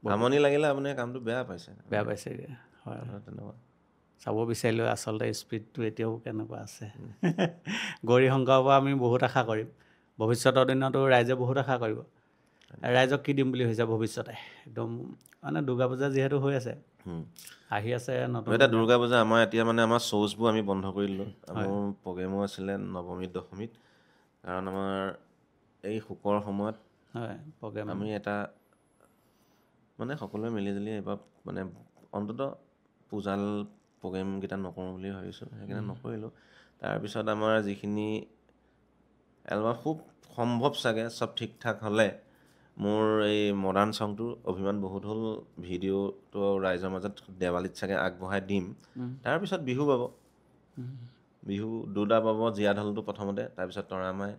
আমনি লাগিলে আপুনি কামটো বেয়া পাইছে। হয়, তেনেকুৱা চাব বিচাৰিলেও আচলতে স্পীডটো এতিয়াও কেনেকুৱা আছে। গৌৰী শংকৰৰ পৰা আমি বহুত আশা কৰিম, ভৱিষ্যতৰ দিনতো ৰাইজে বহুত আশা কৰিব। ৰাইজক কি দিম বুলি ভাবিছে ভৱিষ্যতে? একদম মানে দুৰ্গা পূজা যিহেতু হৈ আছে, আহি আছে নতুন। এতিয়া দুৰ্গা পূজা আমাৰ আমাৰ শ্ব'জবোৰ আমি বন্ধ কৰি দিলোঁ। মোৰ প্ৰগ্ৰেমো আছিলে নৱমীত দশমীত, কাৰণ আমাৰ এই শোকৰ সময়ত আমি এটা মানে সকলোৱে মিলিজুলি এইবাৰ মানে অন্ততঃ পূজাল প্ৰগ্ৰেমকেইটা নকৰোঁ বুলি ভাবিছোঁ, সেইকাৰণে নকৰিলোঁ। তাৰপিছত আমাৰ যিখিনি এলবাম খুব সম্ভৱ চাগে চব ঠিক ঠাক হ'লে মোৰ এই মডাৰ্ণ ছংটোৰ অভিমান বহুত হ'ল, ভিডিঅ'টো ৰাইজৰ মাজত দেৱালীত চাগে আগবঢ়াই দিম। তাৰপিছত বিহু পাব, বিহু দুটা পাব, জীয়া ঢলটো প্ৰথমতে, তাৰপিছত তৰামাই,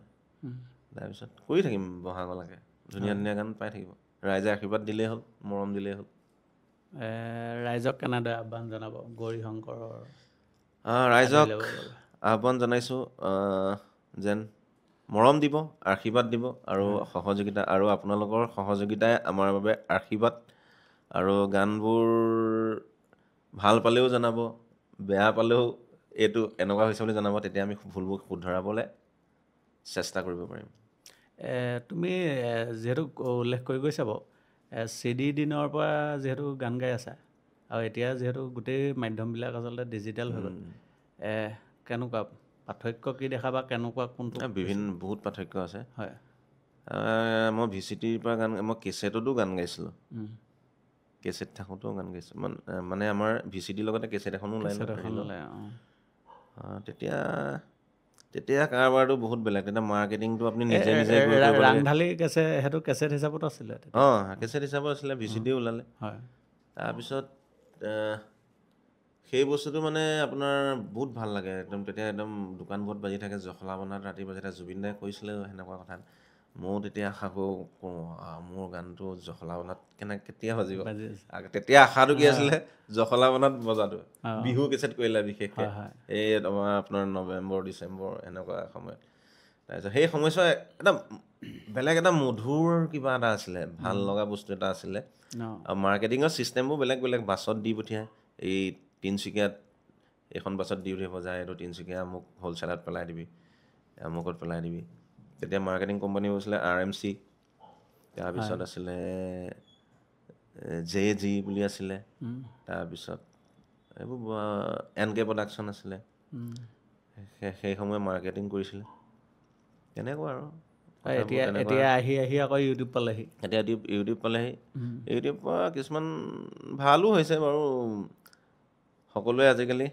তাৰপিছত কৰি থাকিম বহাগলৈকে। ধুনীয়া ধুনীয়া গান পাই থাকিব, ৰাইজে আশীৰ্বাদ দিলেই হ'ল, মৰম দিলেই হ'ল। ৰাইজক কেনেদৰে আহ্বান জনাব গৌৰী শংকৰৰ? ৰাইজক আহ্বান জনাইছোঁ যেন মৰম দিব, আশীৰ্বাদ দিব আৰু সহযোগিতা, আৰু আপোনালোকৰ সহযোগিতাই আমাৰ বাবে আশীৰ্বাদ। আৰু গানবোৰ ভাল পালেও জনাব, বেয়া পালেও এইটো এনেকুৱা হৈছে বুলি জনাব, তেতিয়া আমি ভুলবোৰ শুধৰাবলৈ চেষ্টা কৰিব পাৰিম। তুমি যিহেতু উল্লেখ কৰি গৈছা বাৰু CD দিনৰ পৰা যিহেতু গান গাই আছা আৰু এতিয়া যিহেতু গোটেই মাধ্যমবিলাক আচলতে ডিজিটেল হৈ গ'ল, কেনেকুৱা পাৰ্থক্য কি দেখা বা কেনেকুৱা কোনটো? বহুত পাৰ্থক্য আছে। হয়। মই VCDৰ পৰা মই কেছেটতো গান গাইছিলোঁ। কেছেট থাকোঁতেও গান গাইছোঁ, মানে আমাৰ VCDৰ লগতে কেছেট এখনো ওলাই লওঁ। তেতিয়া কাৰবাৰটো বহুত বেলেগ। তেতিয়া মাৰ্কেটিংটো আপুনি নিজে গৈ কৰিব লাগে। ৰাংঢালী সেইটো কেছেট হিচাপত আছিলে। কেছেট হিচাপত আছিলে, VCD ওলালে। হয়। তাৰপিছত সেই বস্তুটো মানে আপোনাৰ বহুত ভাল লাগে একদম। তেতিয়া একদম দোকানবোৰত বাজি থাকে, জখলা বন্ধাত ৰাতি বাজি থাকে। জুবিন দাই কৈছিলে সেনেকুৱা কথা। ময়ো তেতিয়া আশা কৰোঁ মোৰ গানটো জখলা বন্ধাত কেতিয়া বাজিব। তেতিয়া আশাটো কি আছিলে, জখলা বন্ধাত বজাটো। বিহু কেছেট কৰিলে বিশেষকৈ এই আপোনাৰ নৱেম্বৰ ডিচেম্বৰ এনেকুৱা সময়ত। তাৰপিছত সেই সময়ছোৱা একদম বেলেগ এটা মধুৰ কিবা এটা আছিলে, ভাল লগা বস্তু এটা আছিলে। আৰু মাৰ্কেটিঙৰ ছিষ্টেমবোৰ বেলেগ বেলেগ। বাছত দি পঠিয়ায়, এই তিনিচুকীয়াত এইখন বাছত দি পঠিয়াব, যায় এইটো তিনিচুকীয়া আমুক হ'লচেলত পেলাই দিবি, আমুকত পেলাই দিবি। তেতিয়া মাৰ্কেটিং কোম্পানীবোৰ আছিলে RMC, তাৰপিছত আছিলে JG বুলি আছিলে, তাৰপিছত এইবোৰ NK প্ৰডাকশ্যন আছিলে। সেই সময় মাৰ্কেটিং কৰিছিলে। তেনেকুৱা আৰু এতিয়া আহি আকৌ ইউটিউব পালেহি। এতিয়া ইউটিউব পালেহি। ইউটিউবৰ পৰা কিছুমান ভালো হৈছে বাৰু। সকলোৱে আজিকালি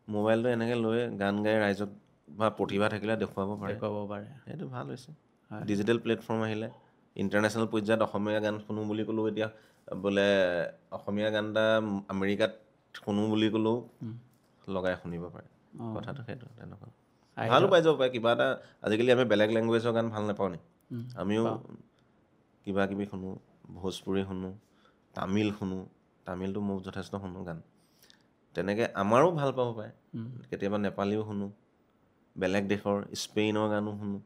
মোবাইলটো এনেকৈ লৈ গান গাই ৰাইজক বা প্ৰতিভা থাকিলে দেখুৱাব পাৰে। সেইটো ভাল হৈছে। ডিজিটেল প্লেটফৰ্ম আহিলে, ইণ্টাৰনেশ্যনেল পৰ্যায়ত অসমীয়া গান শুনো বুলি ক'লেও এতিয়া বোলে অসমীয়া গান এটা আমেৰিকাত শুনো বুলি ক'লেও লগাই শুনিব পাৰে। কথাটো সেইটো তেনেকুৱা। ভালো পাই যাব পাৰে কিবা এটা। আজিকালি আমি বেলেগ লেংগুৱেজৰ গান ভাল নাপাওঁ নি? আমিও কিবা কিবি শুনো, ভোজপুৰি শুনো, তামিল শুনো। তামিলটো মই যথেষ্ট শুনো গান। তেনেকৈ আমাৰো ভাল পাব পাৰে। কেতিয়াবা নেপালীও শুনো, বেলেগ দেশৰ স্পেইনৰ গানো শুনো।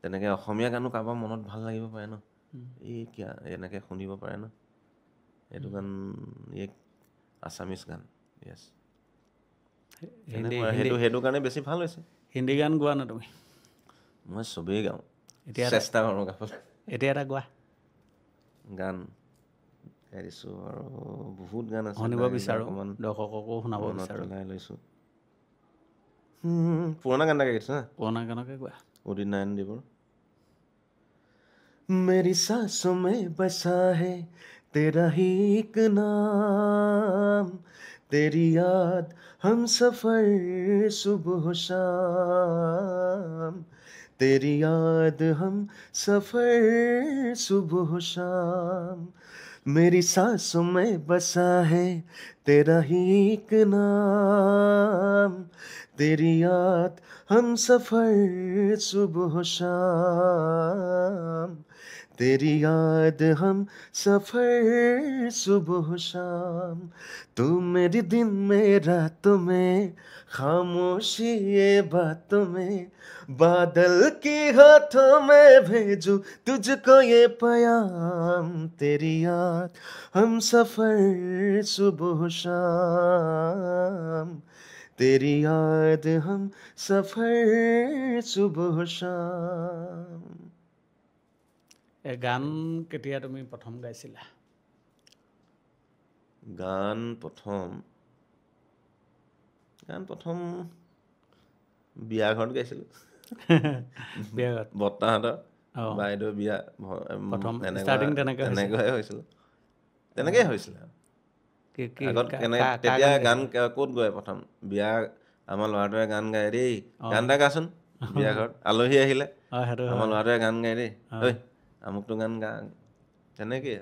তেনেকৈ অসমীয়া গানো কাৰোবাৰ মনত ভাল লাগিব পাৰে ন। এনেকৈ শুনিব পাৰে ন। এইটো গান আছামিজ গান। য়েছ, সেইটো কাৰণে বেছি ভাল হৈছে। হিন্দী গান গোৱা না তুমি? মই চবেই গাওঁ, চেষ্টা কৰোঁ গাবলৈ। এতিয়া এটা গোৱা গান গাইছোঁ আৰু বহুত গান আছে। শুনিব বিচাৰোঁ, দৰ্শককো শুনাব বিচাৰোঁ। পেলাই লৈছোঁ। পুৰণা গান এটা গাইছোঁ হা। পুৰণা গানকে গোৱা। উদিত নাৰায়ণদেৱৰ। मेरी सांसों में बसा है तेरा ही एक नाम, तेरी याद हम सफर सुबह शाम, तेरी याद हम सफर सुबह शाम, मेरी सांसों में बसा है तेरा ही एक नाम, तेरी याद हम सफर सुबह शाम, तेरी याद हम सफर सुबह शाम, तू मेरी दिन में रातों में खामोशी ये बातों में, बादल की हाथों में भेजूं तुझको ये पैगाम, तेरी याद हम सफर सुबह शाम, तेरी याद हम सफर सुबह शाम। গান কেতিয়া তুমি প্ৰথম গাইছিলা? গান প্ৰথম বিয়া ঘৰত গাইছিলোঁ। বিয়া ঘৰত? বৰ্তাহঁতৰ বাইদেউ বিয়া তেনেকুৱাই হৈছিল। তেনেকেই হৈছিলে। আগত তেতিয়া গান ক'ত গায় প্ৰথম? বিয়া আমাৰ ল'ৰাটোৱে গান গায় দেই, গান এটা গাচোন। বিয়া ঘৰত আলহী আহিলে আমাৰ ল'ৰাটোৱে গান গায় দেই, ঐ আমুকটো গান গা। তেনেকেই।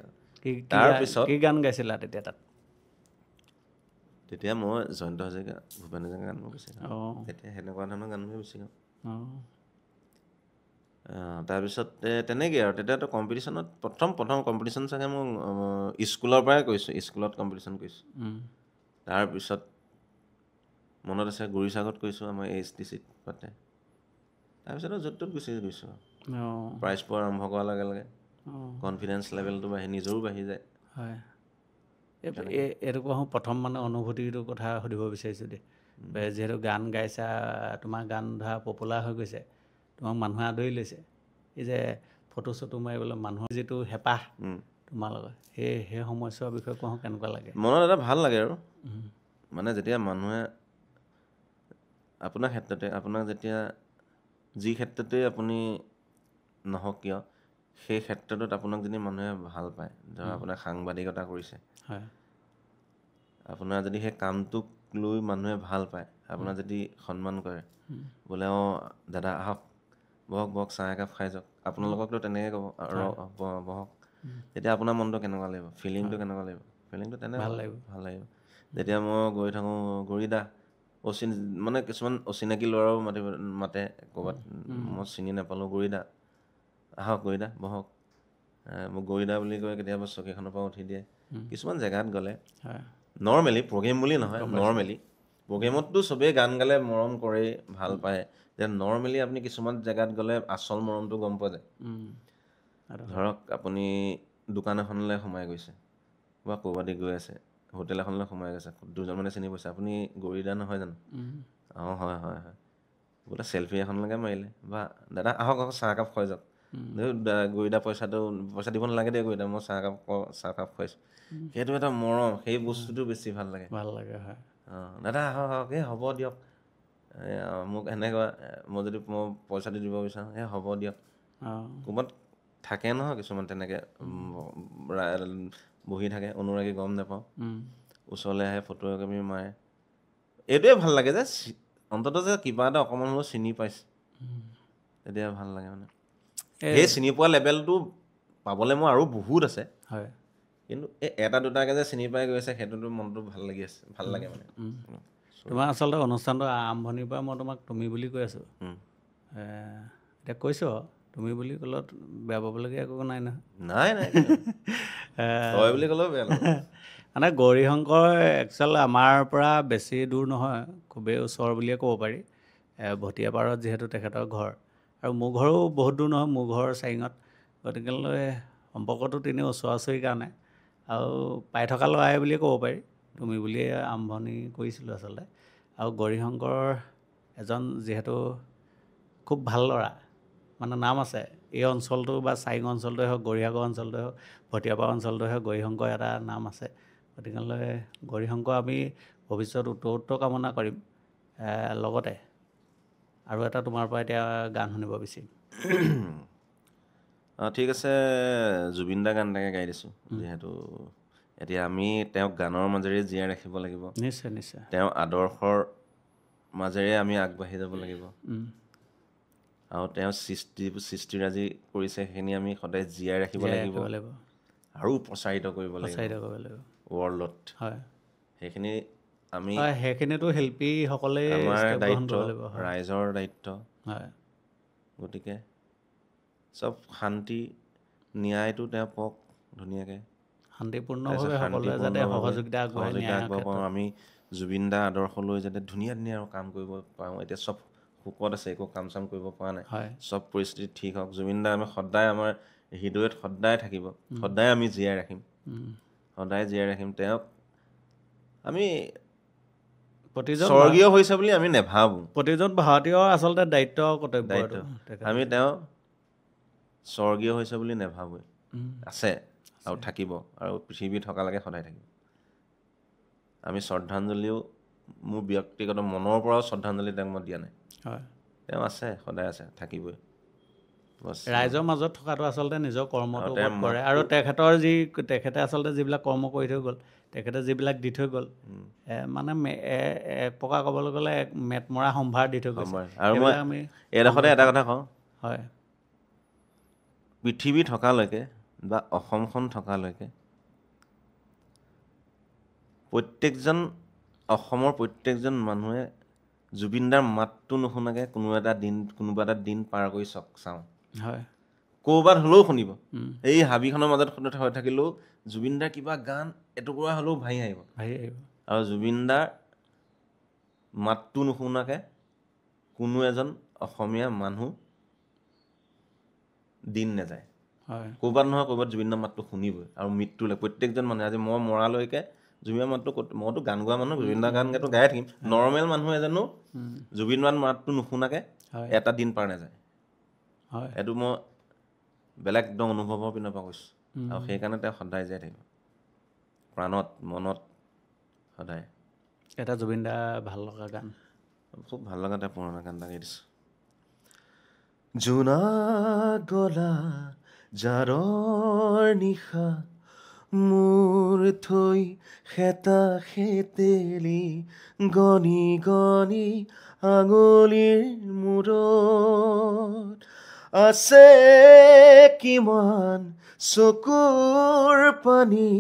তাৰপিছত কি গান গাইছিলা তেতিয়া তাত? তেতিয়া মই জয়ন্ত হাজৰিকা, ভূপেন হাজৰিকা গানবোৰ বেছি গাওঁ। তেতিয়া সেনেকুৱা ধৰণৰ গানবোৰ বেছি গাওঁ। তাৰপিছত তেনেকেই আৰু তেতিয়াতো কম্পিটিশ্যনত প্ৰথম কম্পিটিশ্যন চাগে মই স্কুলৰ পৰাই কৰিছোঁ, স্কুলত কম্পিটিশ্যন কৰিছোঁ। তাৰপিছত মনত আছে গুৰিচাগত কৰিছোঁ, আমাৰ HDCত পাতে। তাৰপিছত য'ত ত'ত গুচি গৈছোঁ অঁ প্ৰাইজ পোৱা আৰম্ভ কৰাৰ লগে লগে অঁ কনফিডেঞ্চ লেভেলটো বাঢ়ি নিজৰো বাঢ়ি যায় হয় এইটো কোৱা প্ৰথম মানে অনুভূতিটোৰ কথা সুধিব বিচাৰিছোঁ দেই যিহেতু গান গাইছা তোমাৰ গান ধৰা পপুলাৰ হৈ গৈছে তোমাক মানুহে আদৰি লৈছে এই যে ফটো চটো মাৰিবলৈ মানুহৰ যিটো হেঁপাহ তোমাৰ লগত সেই সময়ছোৱাৰ বিষয়ে কোৱা কেনেকুৱা লাগে মনত এটা ভাল লাগে আৰু মানে যেতিয়া মানুহে আপোনাৰ ক্ষেত্ৰতে আপোনাক যেতিয়া যি ক্ষেত্ৰতে আপুনি নহওক কিয় সেই ক্ষেত্ৰটোত আপোনাক যদি মানুহে ভাল পায় ধৰক আপোনাক সাংবাদিকতা কৰিছে হয় আপোনাৰ যদি সেই কামটোক লৈ মানুহে ভাল পায় আপোনাৰ যদি সন্মান কৰে বোলে অঁ দাদা আহক বহক বহক চাহ একাপ খাই যাওক আপোনালোককতো তেনেকৈ ক'ব বহক তেতিয়া আপোনাৰ মনটো কেনেকুৱা লাগিব ফিলিংটো কেনেকুৱা লাগিব ফিলিংটো তেনেকুৱা ভাল লাগিব যেতিয়া মই গৈ থাকোঁ গৰিদা মানে কিছুমান অচিনাকি ল'ৰাও মাতে ক'ৰবাত মই চিনি নাপালোঁ গৰিদা আহক গৰিদা বহক মোক গৰিদা বুলি কৈ কেতিয়াবা চকীখনৰ পৰা উঠি দিয়ে কিছুমান জেগাত গ'লে নৰ্মেলি প্ৰগ্ৰেম বুলি নহয় নৰ্মেলি প্ৰগ্ৰেমততো চবেই গান গালে মৰম কৰেই ভাল পায় যে নৰ্মেলি আপুনি কিছুমান জেগাত গ'লে আচল মৰমটো গম পোৱা যায় ধৰক আপুনি দোকান এখনলৈ সোমাই গৈছে বা ক'ৰবাত গৈ আছে হোটেল এখনলৈ সোমাই গৈছে দুজন মানে চিনি পাইছে আপুনি গৰিদা নহয় জানো অঁ হয় হয় হয় বোলে চেল্ফি এখনলৈকে মাৰিলে বা দাদা আহক আকৌ চাহ একাপ খুৱাই যাওক গৰিদা পইচা দিব নালাগে দেই গৰিদা মই চাহকাপ খুৱাইছোঁ সেইটো এটা মৰম সেই বস্তুটো বেছি ভাল লাগে হয় অঁ দাদা আহক আহক এই হ'ব দিয়ক মোক এনেকুৱা মই পইচা দিব বিচাৰোঁ এই হ'ব দিয়ক ক'ৰবাত থাকে নহয় কিছুমান তেনেকৈ বহি থাকে অনুৰাগী গম নাপাওঁ ওচৰলৈ আহে ফটো একপি মাৰে এইটোৱে ভাল লাগে যে অন্ততঃ যে কিবা এটা অকণমান হ'লেও চিনি পাইছে তেতিয়া ভাল লাগে মানে সেই চিনি পোৱা লেভেলটো পাবলৈ মোৰ আৰু বহুত আছে হয় কিন্তু এই এটা দুটাকৈ যে চিনি পাই গৈছে সেইটোতো মনটো ভাল লাগি আছে ভাল লাগে মানে তোমাৰ আচলতে অনুষ্ঠানটো আৰম্ভণিৰ পৰা মই তোমাক তুমি বুলি কৈ আছোঁ এতিয়া কৈছোঁ তুমি বুলি ক'লত বেয়া পাবলগীয়া একো নাই নহয় নাই তই বুলি ক'লেও বেয়া লাগে মানে গৌৰীশংকৰ একচুৱেল আমাৰ পৰা বেছি দূৰ নহয় খুবেই ওচৰ বুলিয়ে ক'ব পাৰি ভটিয়াপাৰত যিহেতু তেখেতৰ ঘৰ আৰু মোৰ ঘৰো বহুত দূৰ নহয় মোৰ ঘৰ চাৰিঙত গতিকেলৈ সম্পৰ্কটো তিনি ওচৰা ওচৰিৰ কাৰণে আৰু পাই থকা ল'ৰাই বুলিয়ে ক'ব পাৰি তুমি বুলিয়ে আৰম্ভণি কৰিছিলোঁ আচলতে আৰু গৌৰীশংকৰ এজন যিহেতু খুব ভাল ল'ৰা মানে নাম আছে এই অঞ্চলটো বা চাৰিং অঞ্চলটোৱে হওক গৌৰীসাগৰ অঞ্চলটোৱে হওক ভটিয়াপাৰ অঞ্চলটোৱে হওক গৌৰীশংকৰ এটা নাম আছে গতিকেলৈ গৌৰীশংকৰ আমি ভৱিষ্যত উত্তৰ কামনা কৰিম লগতে আৰু এটা তোমাৰ পৰা এতিয়া গান শুনিব বিচাৰিম অঁ ঠিক আছে জুবিন দা গান এটাকে গাই দিছোঁ যিহেতু এতিয়া আমি তেওঁক গানৰ মাজেৰে জীয়াই ৰাখিব লাগিব নিশ্চয় নিশ্চয় তেওঁৰ আদৰ্শৰ মাজেৰে আমি আগবাঢ়ি যাব লাগিব আৰু তেওঁ সৃষ্টিৰাজি কৰিছে সেইখিনি আমি সদায় জীয়াই ৰাখিব লাগিব আৰু প্ৰচাৰিত কৰিব লাগিব ৱৰ্ল্ডত হয় সেইখিনি আমি সেইখিনিতো শিল্পীসকলে আমাৰ দায়িত্ব ৰাইজৰ দায়িত্ব হয় গতিকে চব শান্তি ন্যায়টো তেওঁ পাওক ধুনীয়াকৈ শান্তিপূৰ্ণভাৱে সকলোৱে যাতে সহযোগিতা আগবঢ়াব আমি জুবিন দা আদৰ্শ লৈ যাতে ধুনীয়া আৰু কাম কৰিব পাৰোঁ এতিয়া চব শোকত আছে একো কাম চাম কৰিব পৰা নাই চব পৰিস্থিতি ঠিক হওক জুবিন দা আমি সদায় আমাৰ হৃদয়ত সদায় থাকিব সদায় আমি জীয়াই ৰাখিম তেওঁক আমি স্বৰ্গীয় হৈছে বুলি আমি নেভাবোঁ প্ৰতিজন ভাৰতীয় আচলতে দায়িত্ব কৰ্তব্য আমি তেওঁ স্বৰ্গীয় হৈছে বুলি নেভাবোঁ আছে আৰু থাকিব আৰু পৃথিৱী থকালৈকে সদায় থাকিব আমি শ্ৰদ্ধাঞ্জলিও মোৰ ব্যক্তিগত মনৰ পৰাও শ্ৰদ্ধাঞ্জলি তেওঁক মই দিয়া নাই তেওঁ আছে সদায় আছে থাকিবই ৰাইজৰ মাজত থকাটো আচলতে নিজৰ কৰ্মটো কৰে আৰু তেখেতে আচলতে যিবিলাক কৰ্ম কৰি থৈ গ'ল তেখেতে যিবিলাক দি থৈ গ'ল মানে এক প্ৰকাৰ ক'বলৈ গ'লে এক মেটমৰা সম্ভাৰ দি থৈ গৈছে আৰু মই এইডোখৰতে এটা কথা কওঁ হয় পৃথিৱী থকালৈকে বা অসমখন থকালৈকে অসমৰ প্ৰত্যেকজন মানুহে জুবিনদাৰ মাতটো নুশুনাকৈ কোনোবা এটা দিন পাৰ কৰি চাওঁ হয় ক'ৰবাত হ'লেও শুনিব এই হাবিখনৰ মাজত হৈ থাকিলেও জুবিনদাৰ কিবা গান এটুকুৰা হ'লেও ভাঙি আহিব আৰু জুবিনদাৰ মাতটো নুশুনাকৈ কোনো এজন অসমীয়া মানুহ দিন নাযায় হয় ক'ৰবাত নহয় ক'ৰবাত জুবিনৰ মাতটো শুনিবই আৰু মৃত্যুলৈ প্ৰত্যেকজন মানুহে আজি মই মৰালৈকে জুবিনৰ মাতটো মইতো গান গোৱা মানুহ জুবিন দাৰ গান গাই থাকিম নৰ্মেল মানুহ এজনো জুবিন দাৰ মাতটো নুশুনাকৈ হয় এটা দিন পাৰ নাযায় হয় এইটো মই বেলেগ একদম অনুভৱৰ পিনৰ পৰা কৈছোঁ আৰু সেইকাৰণে তেওঁ সদায় জীয়াই থাকিব প্ৰাণত মনত সদায় এটা জুবিন দা ভাল লগা গান খুব ভাল লগা এটা পুৰণা গান এটা গাই দিছোঁ জোনা গলা জাৰৰ নিশা মোৰ থৈ খেতা খেতেলি গণি গণি আঙুলিৰ মূৰত আছে কিমান চকুৰ পানী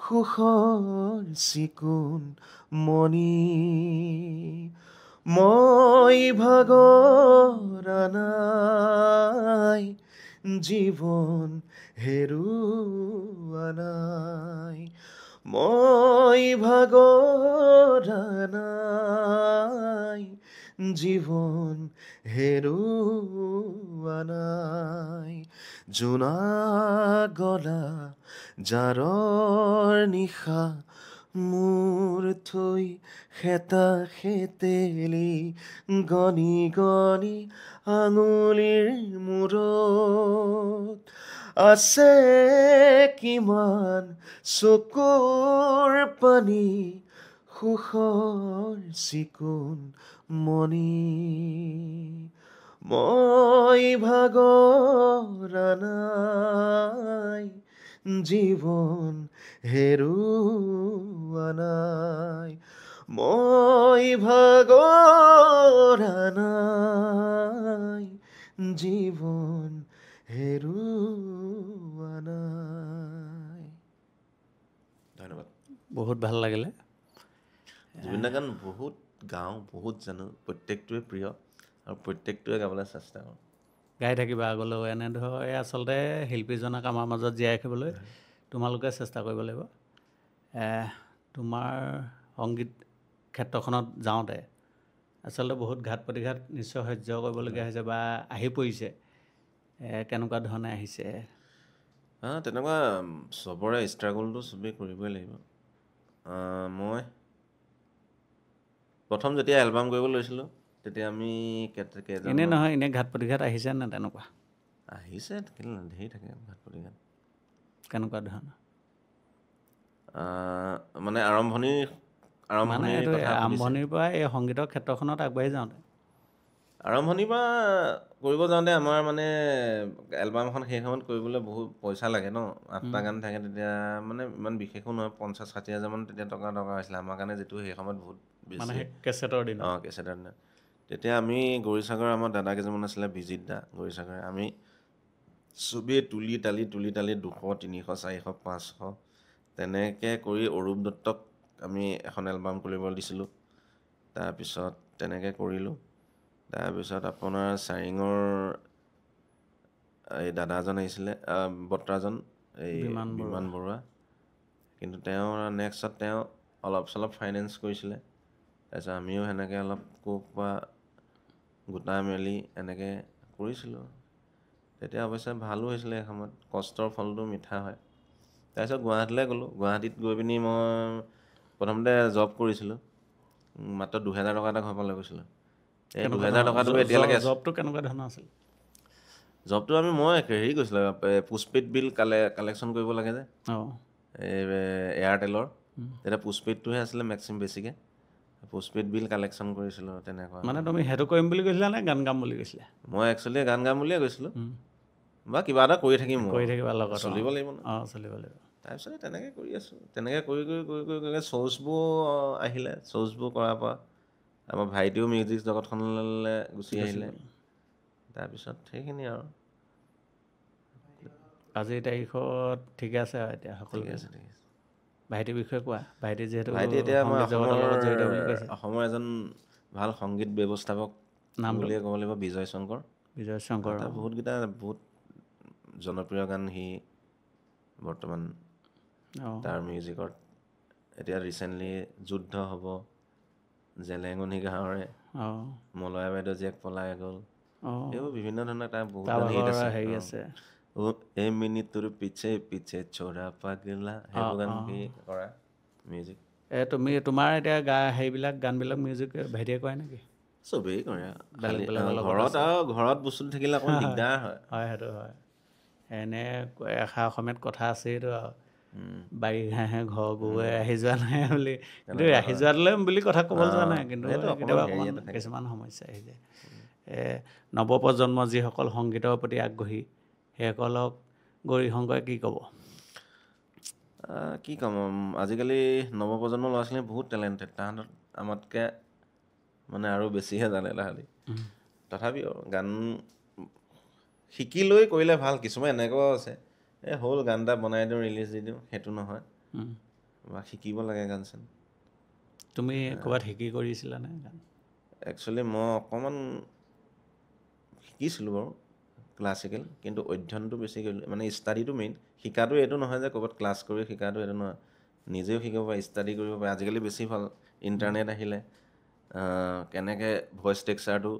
সুখৰ চিকুণ মণি মই ভাগৰা নাই জীৱন হেৰুৱা নাই মই ভাগৰা নাই জীৱন হেৰুৱা নাই জোনা গলা জাৰৰ নিশা মোৰ থৈ খেতা খেতেলি গণি গণি আঙুলিৰ মূৰত আছে কিমান চকুৰ পানী সুখৰ চিকুণ মণি মই ভাগৰা নাই জীৱন হেৰুৱা নাই মই ভাগৰা নাই জীৱন হেৰুৱা নাই ধন্যবাদ বহুত ভাল লাগিলে জুবিন দাৰ গান বহুত গাওঁ বহুত জানো প্ৰত্যেকটোৱে প্ৰিয় আৰু প্ৰত্যেকটোৱে গাবলৈ চেষ্টা কৰোঁ গাই থাকিবা আগলৈও এনেদৰে আচলতে শিল্পীজনক আমাৰ মাজত জীয়াই ৰাখিবলৈ তোমালোকে চেষ্টা কৰিব লাগিব তোমাৰ সংগীত ক্ষেত্ৰখনত যাওঁতে আচলতে বহুত ঘাট প্ৰতিঘাত নিশ্চয় সহ্য কৰিবলগীয়া হৈছে বা আহি পৰিছে কেনেকুৱা ধৰণে আহিছে তেনেকুৱা চবৰে ষ্ট্ৰাগলটো চবেই কৰিবই লাগিব মই প্ৰথম যেতিয়া এলবাম কৰিব লৈছিলোঁ তেতিয়া আমি এনেই নহয় এনেই ঘাট প্ৰতিঘাত আহিছে নে তেনেকুৱা আহিছে ধেৰ থাকে ঘাট প্ৰতিঘাত কেনেকুৱা ধৰণৰ মানে আৰম্ভণিৰ কথা আৰম্ভণিৰ পৰা এই সংগীতৰ ক্ষেত্ৰখনত আগবাঢ়ি যাওঁতে আৰম্ভণিৰ পৰা কৰিব যাওঁতে আমাৰ মানে এলবামখন সেই সময়ত কৰিবলৈ বহুত পইচা লাগে ন 8টা গান থাকে তেতিয়া মানে ইমান বিশেষো নহয় 50-60 হাজাৰমান তেতিয়া টকা হৈছিলে আমাৰ কাৰণে যিটো সেই সময়ত বহুত মানে বেছি কেছেটৰ দিন কেছেটৰ দিনত তেতিয়া আমি গৌৰীসাগৰ আমাৰ দাদা কেইজনমান আছিলে বিজিত দা গৌৰীসাগৰ আমি চবেই তুলি তালি 200 300 400 500 তেনেকৈ কৰি অৰূপ দত্তক আমি এখন এলবাম কৰিব দিছিলোঁ তাৰপিছত তেনেকৈ কৰিলোঁ তাৰপিছত আপোনাৰ চাৰিঙৰ এই দাদাজন আহিছিলে বৰ্তাজন এই বিমান বৰুৱা কিন্তু তেওঁ নেক্সটত তেওঁ অলপ চলপ ফাইনেন্স কৰিছিলে তাৰপিছত আমিও সেনেকৈ অলপ ক'ৰপৰা গোটাই মেলি এনেকৈ কৰিছিলোঁ তেতিয়া অৱশ্যে ভালো হৈছিলে এসময়ত কষ্টৰ ফলটো মিঠা হয় তাৰপিছত গুৱাহাটীলৈ গ'লোঁ গুৱাহাটীত গৈ পিনি মই প্ৰথমতে জব কৰিছিলোঁ মাত্ৰ 2000 টকা এটা ঘৰৰ পৰা লৈ গৈছিলোঁ এই 2000 টকাটো এতিয়ালৈকে জবটো কেনেকুৱা ধৰণৰ আছিল জবটো মই হেৰি কৰিছিলোঁ পোষ্টপেইড বিল কালেকশ্যন কৰিব লাগে যে এই এয়াৰটেলৰ তেতিয়া পোষ্টপেইডটোহে আছিলে মেক্সিমাম বেছিকৈ পোষ্টপেইড বিল কালেকশ্যন কৰিছিলোঁ তেনেকুৱা মানে তুমি সেইটো কৰিম বুলি কৈছিলা নে গান গাম বুলি কৈছিলা মই একচুৱেলি গান গাম বুলিয়ে কৈছিলোঁ বা কিবা এটা কৰি থাকিম চলিব লাগিব ন চলিব লাগিব তাৰপিছত তেনেকৈ কৰি আছোঁ তেনেকৈ কৰি শ্ব'জবোৰ আহিলে শ্ব'জবোৰ কৰাৰ পৰা আমাৰ ভাইটিও মিউজিক জগতখনলৈ গুচি আহিলে তাৰপিছত সেইখিনি আৰু আজিৰ তাৰিখত ঠিকে আছে আৰু এতিয়া সকলো ঠিক আছে ভাইটিৰ বিষয়ে কোৱা ভাইটি যিহেতু ভাইটি এতিয়া মই জড়িত অসমৰ এজন ভাল সংগীত ব্যৱস্থাপক বুলিয়ে ক'ব লাগিব বিজয় শংকৰ তাৰ বহুতকেইটা বহুত জনপ্ৰিয় গান সি বৰ্তমান তাৰ মিউজিকত এতিয়া ৰিচেণ্টলি যুদ্ধ হ'ব জেলেঙনি গাঁৱৰে মলয়া বাইদেউ জীয়েক পলাই গ'ল এইবোৰ বিভিন্ন ধৰণৰ তাৰ বহুত তাৰ গান হিট ভাগৰ আছে হেৰি আছে এই মিনিট তোৰ পিছে পিছে চোৰা পাগলা সেইবোৰ গান সি কৰা মিউজিক তোমাৰ এতিয়া হেৰিবিলাক গানবিলাক মিউজিক ভাইটিয়ে কৰে নেকি? চবেই কৰে বেলেগ খালি বেলেগৰ লগত ঘৰত আছে। ঘৰত বস্তুটো থাকিলে অকণ দিগদাৰ হয় হয় সেইটো হয়। এনে এষাৰ অসমীয়াত কথা আছেইতো আৰু বাৰী ঘাঁহে ঘৰ গৰুৱে আহি যোৱা নাই বুলি, কিন্তু আহি যোৱাটোলৈ বুলি কথা ক'বলৈ যোৱা নাই, কিন্তু সেইটো অকণমান কেতিয়াবা হেৰি অকণমান এটা থাকে কিছুমান সমস্যা আহি যায়। নৱপ্ৰজন্ম যিসকল সংগীতৰ প্ৰতি আগ্ৰহী সেইসকলক গৌৰীশংকৰে কি ক'ব? কি ক'ম আজিকালি নৱপ্ৰজন্মৰ ল'ৰা ছোৱালী বহুত টেলেণ্টেড, তাহাঁতৰ আমাতকৈ মানে আৰু বেছিহে জানে তাহাঁতি। তথাপিও গান শিকি লৈ কৰিলে ভাল। কিছুমান এনেকুৱাও আছে হ'ল গান এটা বনাই দিওঁ ৰিলিজ দি দিওঁ, সেইটো নহয় বা শিকিব লাগে গান চান। তুমি ক'ৰবাত শিকি কৰিছিলানে গান? একচুৱেলি মই অকণমান শিকিছিলোঁ বাৰু ক্লাছিকেল, কিন্তু অধ্যয়নটো বেছি কৰিলোঁ, মানে ষ্টাডিটো মেইন। শিকাটো এইটো নহয় যে ক'ৰবাত ক্লাছ কৰি শিকাটো এইটো নহয়, নিজেও শিকিব পাৰে, ষ্টাডি কৰিব পাৰে। আজিকালি বেছি ভাল, ইণ্টাৰনেট আহিলে কেনেকৈ ভইচ টেক্সাৰটো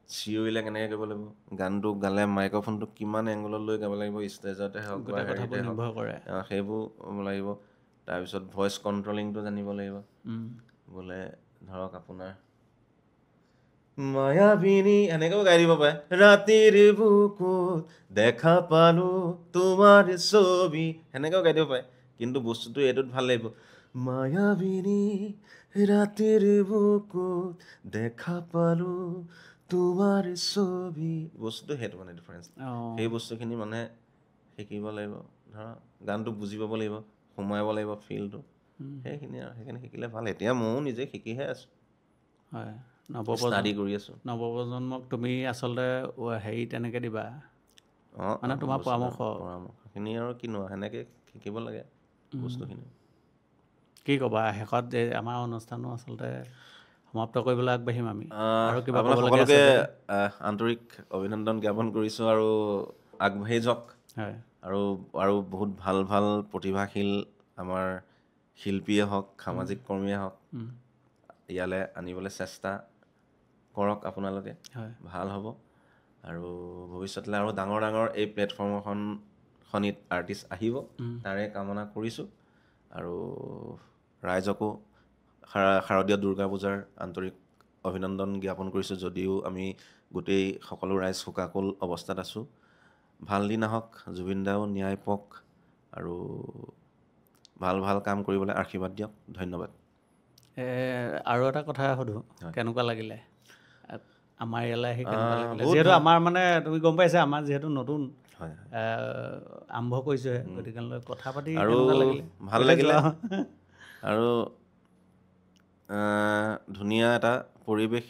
চিঞৰিলে কেনেকৈ কৰিব লাগিব, গানটো গালে মাইক্ৰফোনটো কিমান এংগলত লৈ গাব লাগিব, ষ্টেজতে হওক বা গোটেই হেৰিতে কথাবোৰ হওক, নিৰ্ভৰ কৰে। সেইবোৰ লাগিব। তাৰপিছত ভইচ কণ্ট্ৰলিংটো জানিব লাগিব। বোলে ধৰক আপোনাৰ মায়াবিনী এনেকৈও গাই দিব পাৰে, ৰাতিৰ বুকুত দেখা পালো তোমাৰ ছবি, সেনেকৈও গাই দিব পাৰে। কিন্তু বস্তুটো এইটোত ভাল লাগিব, মায়াবিনী ৰাতিৰ বুকুত দেখা পালো তোমাৰ ছবি, বস্তুটো সেইটো মানে ডিফাৰেঞ্চ। সেই বস্তুখিনি মানে শিকিব লাগিব, ধৰা গানটো বুজি পাব লাগিব, সোমাব লাগিব ফিলটো, সেইখিনি আৰু সেইখিনি শিকিলে ভাল। এতিয়া ময়ো নিজে শিকিহে আছোঁ, হয়। ষ্টাডি কৰি আছোঁ। নৱপ্ৰজন্মক তুমি আচলতে হেৰি তেনেকৈ দিবা, মানে তোমাৰ পৰামৰ্শখিনি আৰু কিনো সেনেকৈ শিকিব লাগে বস্তুখিনি। কি ক'বা শেষত যে আমাৰ অনুষ্ঠানো আচলতে সমাপ্ত কৰিবলৈ আগবাঢ়িম আমি, আৰু কিবা আপোনাক ক'বলগীয়া আছে সকলোকে যদি? আন্তৰিক অভিনন্দন জ্ঞাপন কৰিছোঁ, আৰু আগবাঢ়ি যাওক। হয়। আৰু বহুত ভাল ভাল প্ৰতিভাশীল আমাৰ শিল্পীয়ে হওক, সামাজিক কৰ্মীয়ে হওক, ইয়ালৈ আনিবলৈ চেষ্টা কৰক আপোনালোকে, ভাল হ'ব। আৰু ভৱিষ্যতলৈ আৰু ডাঙৰ ডাঙৰ এই প্লেটফৰ্মখনিত আৰ্টিষ্ট আহিব, তাৰে কামনা কৰিছোঁ। আৰু ৰাইজকো শাৰদীয় দুৰ্গা পূজাৰ আন্তৰিক অভিনন্দন জ্ঞাপন কৰিছোঁ। যদিও আমি গোটেই সকলো ৰাইজ শোকাকুল অৱস্থাত আছোঁ, ভাল দিন আহক, জুবিন দাও ন্যায় পাওক, আৰু ভাল ভাল কাম কৰিবলৈ আশীৰ্বাদ দিয়ক। ধন্যবাদ। আৰু এটা কথা সুধোঁ, কেনেকুৱা লাগিলে আমাৰ ইয়ালৈ আহি? কেনেকুৱা লাগিলে? বহুত যিহেতু ভাল। আমাৰ মানে তুমি গম পাইছা, আমাৰ যিহেতু নতুন হয় আৰম্ভ কৰিছোঁহে, গতিকে কথা পাতি আৰু কেনেকুৱা লাগিলে? ভাল লাগিলে, আৰু ধুনীয়া এটা পৰিৱেশ,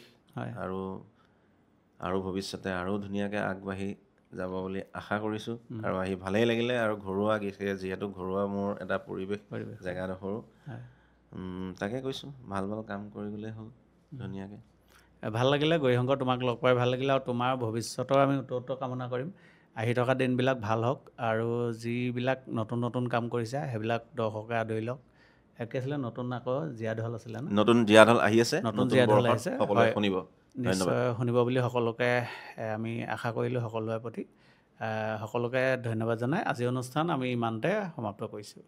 আৰু ভৱিষ্যতে আৰু ধুনীয়াকৈ আগবাঢ়ি যাব বুলি আশা কৰিছোঁ। আৰু আহি ভালেই লাগিলে, আৰু ঘৰুৱা যিহেতু ঘৰুৱা মোৰ এটা পৰিৱেশ জেগাডোখৰো, তাকে কৈছোঁ, ভাল ভাল কাম কৰি গ'লেই হ'ল ধুনীয়াকৈ। ভাল লাগিলে গৌৰীশংকৰ, তোমাক লগ পাই ভাল লাগিলে, আৰু তোমাৰ ভৱিষ্যতৰ আমি উত্তৰ কামনা কৰিম। আহি থকা দিনবিলাক ভাল হওক, আৰু যিবিলাক নতুন নতুন কাম কৰিছা সেইবিলাক দৰ্শকে আদৰি লওক। কি আছিলে নতুন আকৌ জীয়া ঢল আছিলে ন? নতুন জীয়া ঢল আহি আছে, নতুন জীয়া ঢল বৰ্ষত আহিছে, সকলোৱে হয়, শুনিব। নিশ্চয় শুনিব বুলি সকলোকে আমি আশা কৰিলোঁ। সকলোৰে প্ৰতি সকলোকে ধন্যবাদ জনাই আজি অনুষ্ঠান আমি ইমানতে সমাপ্ত কৰিছোঁ।